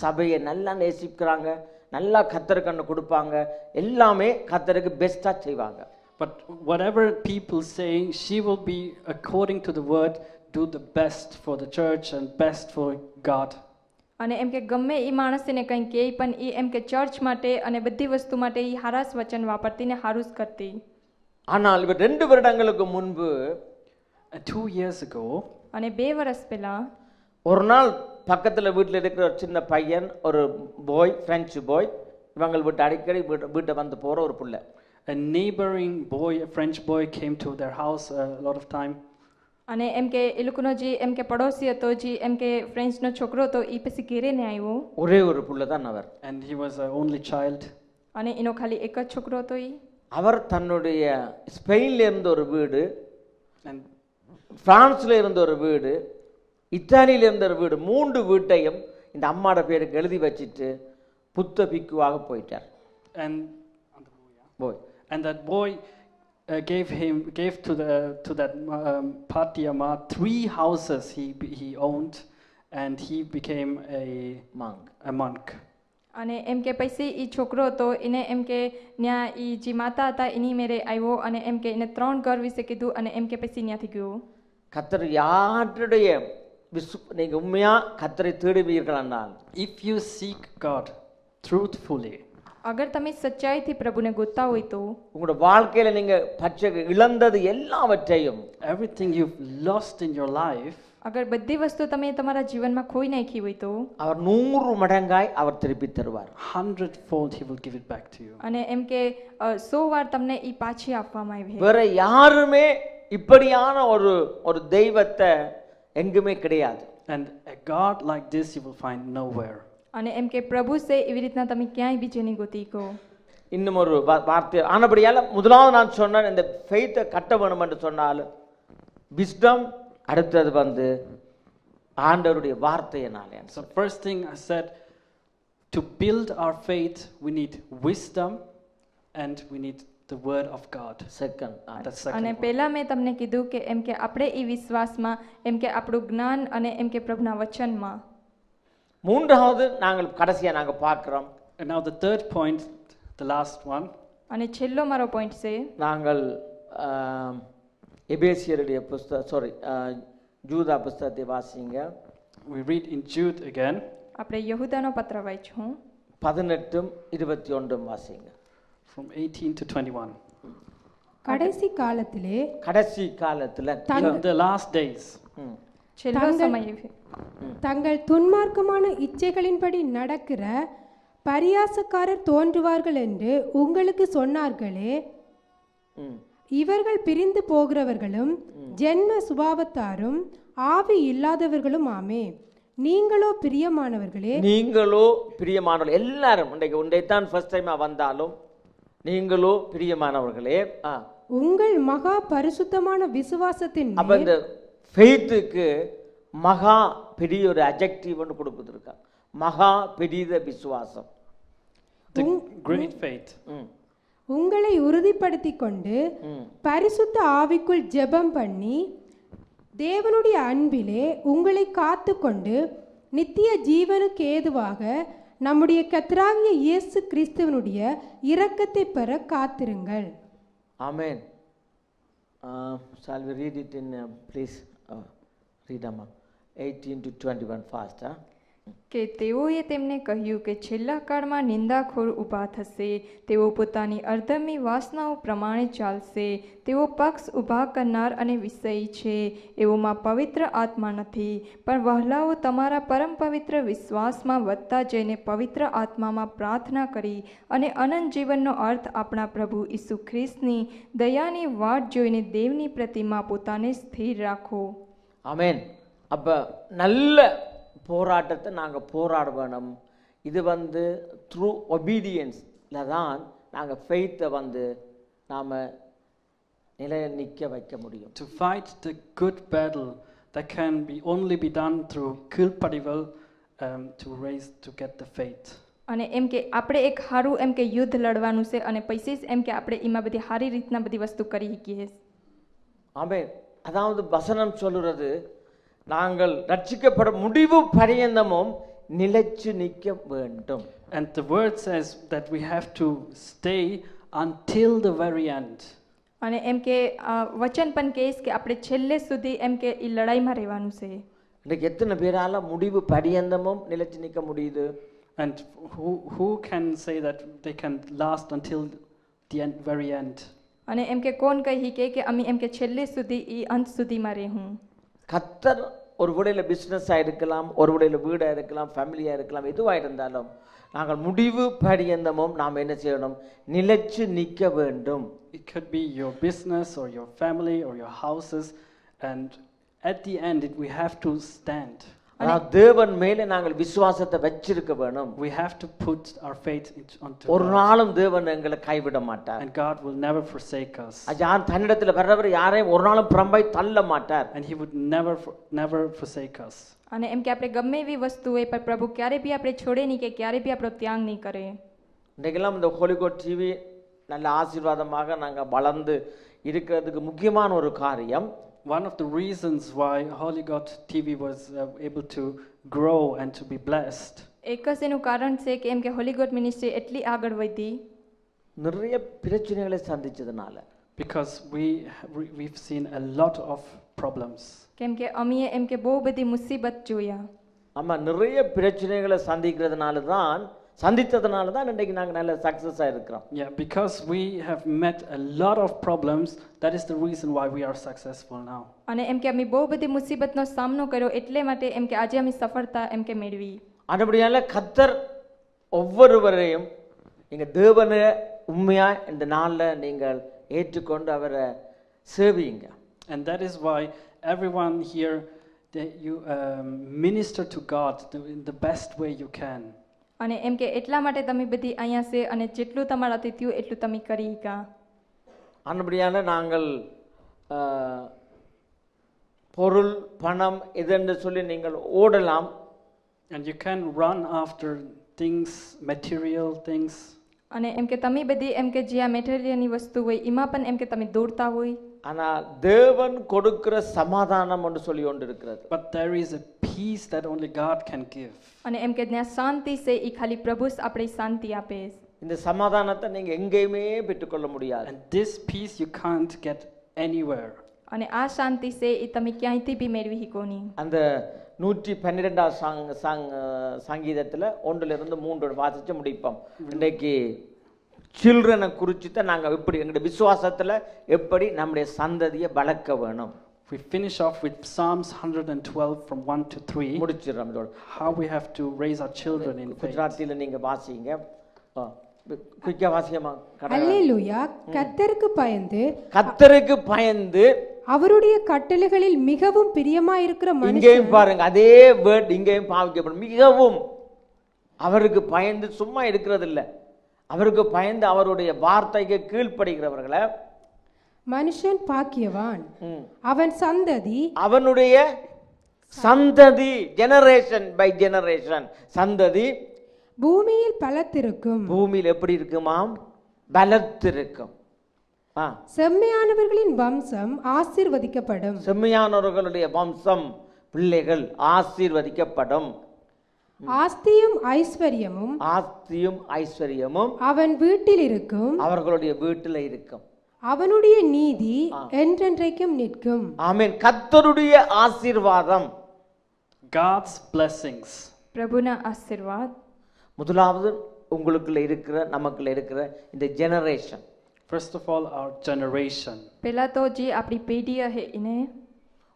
S1: சபையை நல்லா நேசிக்கிறாங்க, நல்லா கர்த்தர் கண்ணு கொடுப்பாங்க, எல்லாமே கர்த்தருக்கு பெஸ்டா செய்வாங்க.
S2: But whatever people say, she will be according to the word, do the best for the church and best for God.
S3: અને એમ કે ગમે ઈ માણસને કંઈ કહે પણ ઈ એમ કે ચર્ચ માટે અને બધી વસ્તુ માટે ઈ હારાસ વચન વાપરતી ને હારું જ કરતી.
S1: ஆனால் இவர் 2 வருடங்களுக்கு முன்பு
S2: 2 years ago,
S3: અને 2 વર્ષ પહેલા
S1: ஒரு நாள் பக்கத்துல வீட்டில் இருக்கிற ஒரு சின்ன பையன், ஒரு பாய், பிரெஞ்சு பாய், இவங்க வீட்டு அடிக்கடி வீட்டை வந்து போற ஒரு புள்ள,
S2: a neighboring boy, a French boy came to their house a lot of time.
S3: અને એમ કે એ લોકોનો જે એમ કે પડોશી હતો, જે એમ કે ફ્રેન્ચનો છોકરો હતો, ઈ પછી ઘેરે ને આવ્યો.
S1: ஒரே ஒரு புள்ள தான் அவர்.
S2: And he was an only child.
S3: અને એનો ખાલી એક જ છોકરો હતો ઈ.
S1: அவர் தன்னுடைய ஸ்பெயின்ல இருந்த ஒரு வீடு,
S2: And
S1: பிரான்ஸ்ல இருந்த ஒரு வீடு, இத்தாலியில இருந்த ஒரு வீடு, 3 வீட்டையும் இந்த அம்மாட பேருக்கு எழுதி வச்சிட்டு புத்த பிக்குவாக போயிட்டார்.
S2: And that boy gave to that Pati Amma 3 houses he owned, and he became a monk.
S3: અને એમ કે પછી ઈ છોકરો હતો એને એમ કે ન્યા ઈ જે માતા હતા એની મેરે આવ્યો અને એમ કે એને 3 ઘર વિશે કીધું અને એમ કે પછી ન્યાથી ગયો.
S1: கர்த்தர் யாருடைய நீங்க உண்மையா கர்த்தரை தேடுவீர்களானால்,
S2: if you seek God truthfully,
S3: અગર તમે સચ્ચાઈથી પ્રભુને ગોતતા હોય તો
S1: உங்களோட வாழ்க்கையில நீங்க பச்சை இழந்தது எல்லாவற்றையும்,
S2: everything you've lost in your life,
S3: અગર બધી વસ્તુ તમે તમારા જીવનમાં ખોઈ નાખી હોય તો
S1: அவர் 100 மடங்காய் அவர் திருப்பி தருவார்.
S2: 100-fold he will give it back to you.
S3: અને એમ કે 100 વાર તમને ઈ પાછી આપવામાં આવી.
S1: வேற யாருமே இப்படியான ஒரு தெய்வத்தை எங்குமே கிடையாது.
S2: And a God like this you will find nowhere.
S3: અને એમ કે પ્રભુ છે એવી રીતના તમે ક્યાંય બીજે નહીં ગોતી કો.
S1: இன்னும் ஒரு வார்த்தை ஆனபடியால முதலாவது நான் சொன்னேன், இந்த ஃபெய்த்தை கட்ட வேணும் என்று சொன்னால் விஸ்டம், அடுத்தது வந்து ஆண்டவருடைய வார்த்தையினாலே.
S2: So first thing I said, to build our faith we need wisdom and we need the word of God.
S1: Second.
S3: અને પહેલા મેં તમને કીધું કે એમ કે આપણે ઈ વિશ્વાસમાં એમ કે આપણું જ્ઞાન અને એમ કે પ્રભુના વચનમાં.
S1: மூன்றாவது நாங்கள் கடைசியா நாங்க பார்க்கிறோம்.
S2: And now the third point, the last one.
S3: અને છેલ્લો મારો પોઈન્ટ છે,
S1: நாங்கள் எபேசியருடைய ஜூதா புஸ்தகத்தை வாசிங்க.
S2: We read in Jude again.
S3: આપણે યહૂદાનો પત્ર વાંચું.
S1: 18-21 வாசிங்க.
S2: From 18 to 21.
S4: கடைசி காலத்திலே
S2: In the last days.
S3: છેલ્લો સમય
S4: தங்கள் துன்மார்க்கமான இச்சைகளின்படி நடக்கிற பரியாசக்காரர் தோன்றுவார்கள் என்று உங்களுக்கு சொன்னார்களே, இவர்கள் பிரிந்து போகிறவர்களும் ஜென்ம சுபாவத்தாரும் ஆவி இல்லாதவர்களும் ஆமே. நீங்களோ பிரியமானவர்களே
S1: எல்லாரும் உண்டைத்தான் ஃபர்ஸ்ட் டைம் வந்தாலும் நீங்களோ பிரியமானவர்களே,
S4: உங்கள் மகா பரிசுத்தமான விசுவாசத்தின்
S1: அப்ப இந்த ஃபெய்த்துக்கு மகா பெரிய ஒரு அட்ஜெக்டிவ் ஒன்று கொடுப்பதற்கு, மகா பெரிய விசுவாசம்,
S2: the great faith.
S4: உங்களை உறுதிப்படுத்தி கொண்டு பரிசுத்த ஆவிக்குள் ஜெபம் பண்ணி தேவனுடைய அன்பிலே உங்களை காத்து கொண்டு நித்திய ஜீவனுக்கு ஏதுவாக நம்முடைய கர்த்தராகிய இயேசு கிறிஸ்துவனுடைய இரக்கத்தை பெற காத்திருங்கள்.
S1: Amen. Shall we read it in please read Amma 18 to 21 fast.
S3: કે તેઓએ તેમને કહ્યું કે છેલ્લા કાળમાં નિંદાખોર ઊભા થશે, તેઓ પોતાની અર્ધમી વાસનાઓ પ્રમાણે ચાલશે, તેઓ પક્ષ ઊભા કરનાર અને વિષયી છે, એઓમાં પવિત્ર આત્મા નથી. પણ વહાલાઓ તમારા પરમ પવિત્ર વિશ્વાસમાં વધતા જઈને પવિત્ર આત્મામાં પ્રાર્થના કરી અને અનંત જીવનનો અર્થ આપણા પ્રભુ ઈસુ ખ્રિસ્તની દયાની વાટ જોઈને દેવની પ્રતિમા પોતાને સ્થિર રાખો.
S1: ஆமென். அப்ப நல்ல போராட்டத்தை நாங்கள் போராட வேணும். இது த்ரூ ஒபீடியன்ஸில் தான் நாங்கள் ஃபெய்த்தை நாம் நிலைநிற்க வைக்க முடியும்.
S2: To fight the good battle that can only be done through kilpadival to get the faith.
S3: અને એમ કે આપણે એક સારું એમ કે યુદ્ધ લડવાનું છે અને પછી એમ કે આપણે એમાં બધી સારી રીતના બધી વસ્તુ કરી શકીએ.
S1: ஆமென். அதாவது வசனம் சொல்லுறது நாங்கள் ரட்சிக்கப்பட முடிவு பரியந்தமும் நிலைச்சு நிற்க வேண்டும்.
S2: And the word says that we have to stay until the very end.
S3: અને એમ કે વચન પણ કહે છે કે આપણે છેલ્લે સુધી એમ કે એ લડાઈમાં રહેવાનું છે.
S1: இன்னைக்கு எத்தனை பேரால முடிவு பரியந்தமும் நிலைச்சு நிற்க முடியுது?
S2: And who can say that they can last until the end, very end?
S3: અને એમ કે કોણ કહી કે અમે એમ કે છેલ્લે સુધી એ અંત સુધીમાં રહેવું.
S1: கர்த்தர் ஒரு விடையில் பிஸ்னஸாக இருக்கலாம், ஒரு விடையில் வீடாக இருக்கலாம், ஃபேமிலியாக இருக்கலாம், எதுவாக இருந்தாலும் நாங்கள் முடிவு பரியந்தமும் நாம் என்ன செய்யணும்? நிலைச்சு நிற்க வேண்டும்.
S2: It could be your business or your family or your houses, and at the end we have to stand.
S1: தேவன் மேலே நாங்கள் விசுவாசத்தை வச்சிருக்க வேணும்.
S2: We have to put our faith onto
S1: ஒரு
S2: God.
S1: நாளும் தேவன் எங்களை கைவிட மாட்டார்.
S2: And God will never forsake us.
S1: யார் தன்னிடத்தில் வர்றவர் யாரையும் ஒரு நாளும் புறம்பாய் தள்ள மாட்டார்.
S2: And He would never forsake us.
S3: અને એમ કે આપણે ગમે એવી વસ્તુ હોય પણ પ્રભુ ક્યારે બી આપણે છોડે નહીં કે ક્યારે બી આપણો ત્યાગ નહીં કરે.
S1: இன்றைக்கெல்லாம் இந்த ஹோலிகோட் டிவி நல்ல ஆசீர்வாதமாக நாங்கள் வளர்ந்து இருக்கிறதுக்கு முக்கியமான ஒரு காரியம்,
S2: One of the reasons why Holy God TV was able to grow and to be blessed,
S3: એક જ એનું કારણ છે કે એમ કે હોલી ગોડ મિનિસ્ટ્રી એટલી આગળ વધી
S1: நிறைய பிரச்சனைகளை சந்திச்சதுனால.
S2: because we've seen a lot of problems.
S3: કેમ કે અમે એમ કે બહુ બધી મુસીબત જોયા.
S1: ஆமா, நிறைய பிரச்சனைகளை சந்தித்ததுனால தான் இன்றைக்கு நாங்கள் நல்ல சக்ஸஸாக இருக்கிறோம்.
S2: Yeah, because we have met a lot of problems, that is the reason why we are successful now.
S3: અને એમ કે અમે બહુ બધી મુસીબતનો સામનો કર્યો એટલે માટે એમ કે આજે અમે સફળતા એમ કે મેળવી.
S1: அதுபடியால கர்த்தர் ஒவ்வொருவரையும் நீங்கள் தேவனை உண்மையா இந்த நாளில் நீங்கள் ஏற்றுக்கொண்டு அவரை சேவியுங்க.
S2: And that is why everyone here, you minister to God in the best way you can.
S3: અને એમ કે એટલા માટે તમે બધી અહીંયા છે અને જેટલું તમારાથી થયું એટલું તમે કરી કા.
S1: அதுபடியால நாங்கள் பொருள் பணம் இதென்று சொல்லி நீங்கள் ஓடலாம்.
S2: And you can run after things, material things.
S3: અને એમ કે તમે બધી એમ કે જે આ મેટેરિયલની વસ્તુ હોય એમાં પણ એમ કે તમે દોડતા હોય.
S1: ஆனால் தேவன் கொடுக்கிற சமாதானம் என்று சொல்லி கொண்டு இருக்கிறது.
S2: But there is a peace that only God can give.
S3: અને એમ કે ત્યાં શાંતિ છે એ ખાલી પ્રભુ જ આપણે શાંતિ આપે.
S1: இந்த சமாதானத்தை நீங்க எங்கேயுமே பெற்றுக்கொள்ள முடியாது.
S2: And this peace you can't get anywhere.
S3: અને આ શાંતિ છે એ તમે ક્યાંયથી બી મેળવી શકો નહીં.
S1: அந்த 112 சங்கீதத்துல 1-3 வாசிச்சு முடிப்போம். இன்றைக்கு சில்ட்ரனை குறித்து தான் நாங்கள் எப்படி எங்களுடைய விசுவாசத்தில் எப்படி நம்முடைய சந்ததியை வளர்க்க வேணும்.
S2: We finish off with Psalms 112 from 1 to 3.
S1: முடிச்சிடுறோம் இதோட.
S2: How we have to raise our children in faith.
S1: குஜராத்தில நீங்க வாசிங்க. குயிக்கா வாசிக்கமா.
S4: அல்லேலூயா. கர்த்தருக்கு
S1: பயந்து
S4: அவருடைய கட்டளைகளில் மிகவும் பிரியமாயிருக்கிற மனுஷன்.
S1: இங்கேயும் பாருங்க அதே வேர்ட் இங்கேயும் பாவிக்கப்படும். மிகவும் அவருக்கு பயந்து சும்மா இருக்கிறது இல்லை, அவருக்கு பயந்து அவருடைய வார்த்தைக்கு கீழ்ப்படுகிறவர்களை
S4: மனுஷன் பாக்கியவான். அவன் சந்ததி,
S1: அவனுடைய சந்ததி, ஜெனரேஷன் பை ஜெனரேஷன் சந்ததி
S4: பூமியில் பலத்திருக்கும்.
S1: பூமியில் எப்படி இருக்குமாம்? பலத்திருக்கும்.
S4: செம்மையானவர்களின் வம்சம் ஆசீர்வதிக்கப்படும்.
S1: செம்மையானவர்களுடைய வம்சம் பிள்ளைகள் ஆசீர்வதிக்கப்படும்.
S4: ஆஸ்தியும் ஐஸ்வர்யமும்
S1: ஆஸ்தியும் ஐஸ்வர்யமும்
S4: அவன் வீட்டில் இருக்கும்.
S1: அவர்களுடைய வீட்டில் இருக்கும்.
S4: அவனுடைய நீதி என்றென்றைக்கும் நிற்கும்.
S1: ஆமென். கர்த்தருடைய ஆசீர்வாதம்,
S2: God's blessings.
S3: પ્રભુના આશીર્વાદ.
S1: முதலாவது உங்களுக்குள்ள இருக்கிற நமக்குள்ள இருக்கிற இந்த generation.
S2: First of all, our generation.
S3: પહેલા તો જે આપણી પેઢી છે એને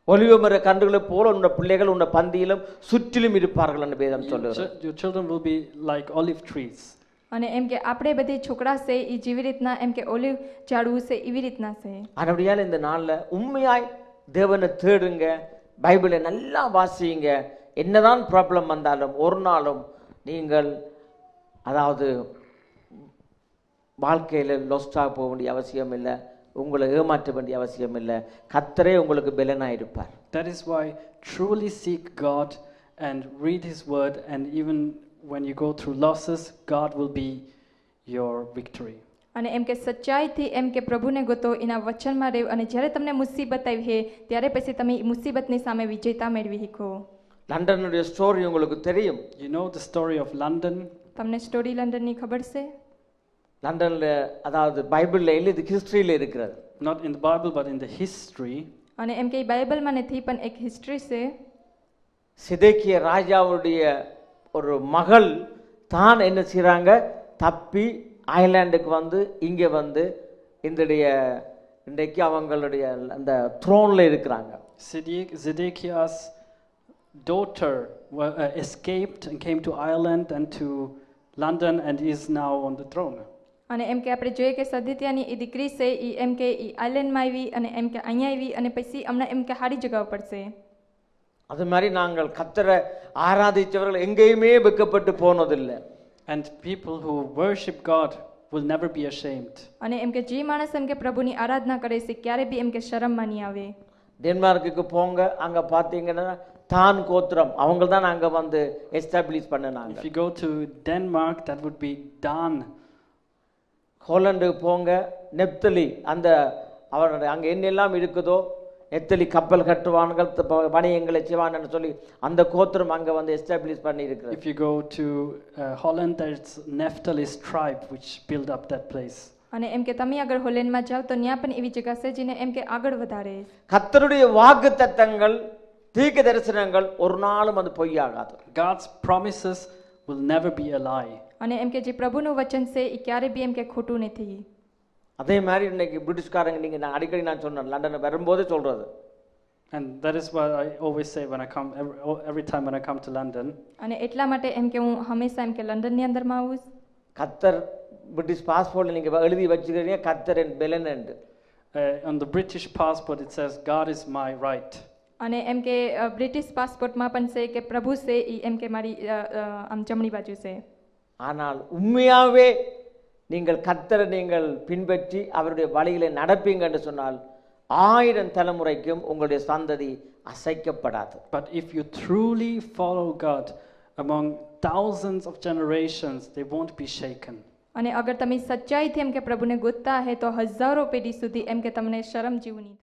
S1: ஒலிவமர கன்றுகளை போல உன்னுடைய பிள்ளைகள் உன்னுடைய பந்தியிலும் சுற்றிலும் இருப்பார்கள் என்று வேதம் சொல்லுகிறது.
S2: Your children will be like olive trees.
S3: અને એમ કે આપણે બધી છોકરા છે એ જેવી રીતના એમ કે ઓલિવ ઝાડવું છે એવી રીતના છે.
S1: ஆனபடியால் இந்த நாள்ல உண்மையாய் தேவனை தேடுங்க, பைபிளை நல்லா வாசியுங்க. என்னதான் ப்ராப்ளம் வந்தாலும் ஒரு நாளும் நீங்கள் அதாவது வாழ்க்கையில லொஸ்டாக போக வேண்டிய அவசியம் இல்லை, உங்களை ஏமாற்ற வேண்டிய அவசியம் இல்லை. கர்த்தரே உங்களுக்கு பெலனாக இருப்பார்.
S2: That is why truly seek God and read His word, and even when you go through losses, God will be your victory.
S3: અને એમ કે સચ્ચાઈથી એમ કે પ્રભુને ગોતો, એના વચનમાં રહેવું, અને જ્યારે તમને મુસીબત આવી છે ત્યારે પછી તમે ઈ મુસીબતની સામે વિજયતા મેળવી શકો.
S1: லண்டனுடைய ஸ்டோரி உங்களுக்கு தெரியும்.
S2: You know the story of London.
S3: તમને સ્ટોરી લંડનની ખબર છે?
S1: லண்டன்ல அதாவது பைபிள்ல எழுதி ஹிஸ்டரியில இருக்கிறது.
S2: Not in the Bible but in the history.
S3: અને એમ કે ઈ બાઇબલમાં નથી પણ એક હિસ્ટ્રી છે.
S1: சிதேக்கிய ராஜாவுடைய ஒரு மகள் தான் என்ன செய்றாங்க, தப்பி ஐலாண்டுக்கு வந்து இங்கே வந்து இன்றைக்கு அவங்களுடைய அந்த த்ரோன்ல இருக்கிறாங்க.
S2: Zedekiah's daughter escaped and came to Ireland and to London and is now on the throne.
S3: અને એમ કે આપણે જોઈએ કે સદિત્યાની એ દીકરી છે એ એમ કે ઈ આઇલેન્ડમાં આવી અને એમ કે અહીંયા આવી અને પછી હમણાં એમ કે હારી જગ્યા પર છે.
S1: அது மாதிரி நாங்கள் கர்த்தரை ஆராதிச்சவர்கள் எங்கேயுமே வெட்கப்பட்டு போனதில்லை.
S2: And people who worship God will never be ashamed.
S3: અને એમ કે જે માણસ એમ કે પ્રભુની આરાધના કરે છે ક્યારે બી એમ કે શરમમાં નહીં આવે.
S1: டென்மார்க்குக்கு போங்க, அங்க பார்த்தீங்கன்னா தான் கோத்திரம் அவங்க தான் அங்க வந்து எஸ்டாப்ளிஷ் பண்ணனாங்க.
S2: If you go to Denmark, that would be Dan.
S1: ஹாலண்டுக்கு போங்க, நெப்தலி அந்த அவருடைய அங்க என்னெல்லாம் இருக்குதோ நெப்தலி கப்பல் கட்டுவான்கள் வணிகங்களை செய்வான்னு சொல்லி அந்த கோத்திரம் அங்க வந்து எஸ்டாப்ளிஷ் பண்ணி இருக்கிறது.
S2: If you go to Holland, there's Naphtali's tribe which built up that place.
S3: અને એમ કે તમે આગળ હોલેન્ડમાં જાઓ તો ત્યાં પણ એવી જગ્યા છે જેને એમ કે આગળ વધારે.
S1: கர்த்தருடைய வாக்குத்தத்தங்கள் தீர்க்க தரிசனங்கள் ஒரு நாளும் அது பொய்யாகாது.
S2: God's promises will never be a lie.
S3: અને એમ કે જે પ્રભુનું વચન છે એ ક્યારે બી એમ કે ખોટું નથી.
S1: அதே மாதிரி இன்னைக்கு பிரிட்டிஷ்காரங்க நீங்க நான் அடிக்கடி நான் சொன்னேன் லண்டனை வரும்போது சொல்றது.
S2: And that is what I always say when I come every time when I come to London.
S3: અને એટલા માટે એમ કે હું હંમેશા એમ કે લંડનની અંદરમાં આવું.
S1: கர்த்தர் பிரிட்டிஷ் பாஸ்போர்ட்ல நீங்க எழுதி வச்சுக்கிறீங்க கர்த்தர் என் பெலன் என்று.
S2: On the British passport it says God is my right.
S3: અને એમ કે બ્રિટિશ પાસપોર્ટમાં પણ છે કે પ્રભુ છે ઈ એમ કે મારી આમ જમણી બાજુ છે.
S1: ஆனால் உண்மையாவே நீங்கள் கர்த்தரை நீங்கள் பின்பற்றி அவருடைய வழிகளை நடப்பீங்க என்று சொன்னால் 1000 தலைமுறைக்கும் உங்களுடைய சந்ததி அசைக்கப்படாது.
S2: But if you truly follow God among thousands of generations, they won't be shaken.
S3: અને અગર તમે સચ્ચાઈથી એમ કે પ્રભુને ગોતતા હે તો હજારો પેઢી સુધી એમ કે તમને શરમ જેવું નહીં.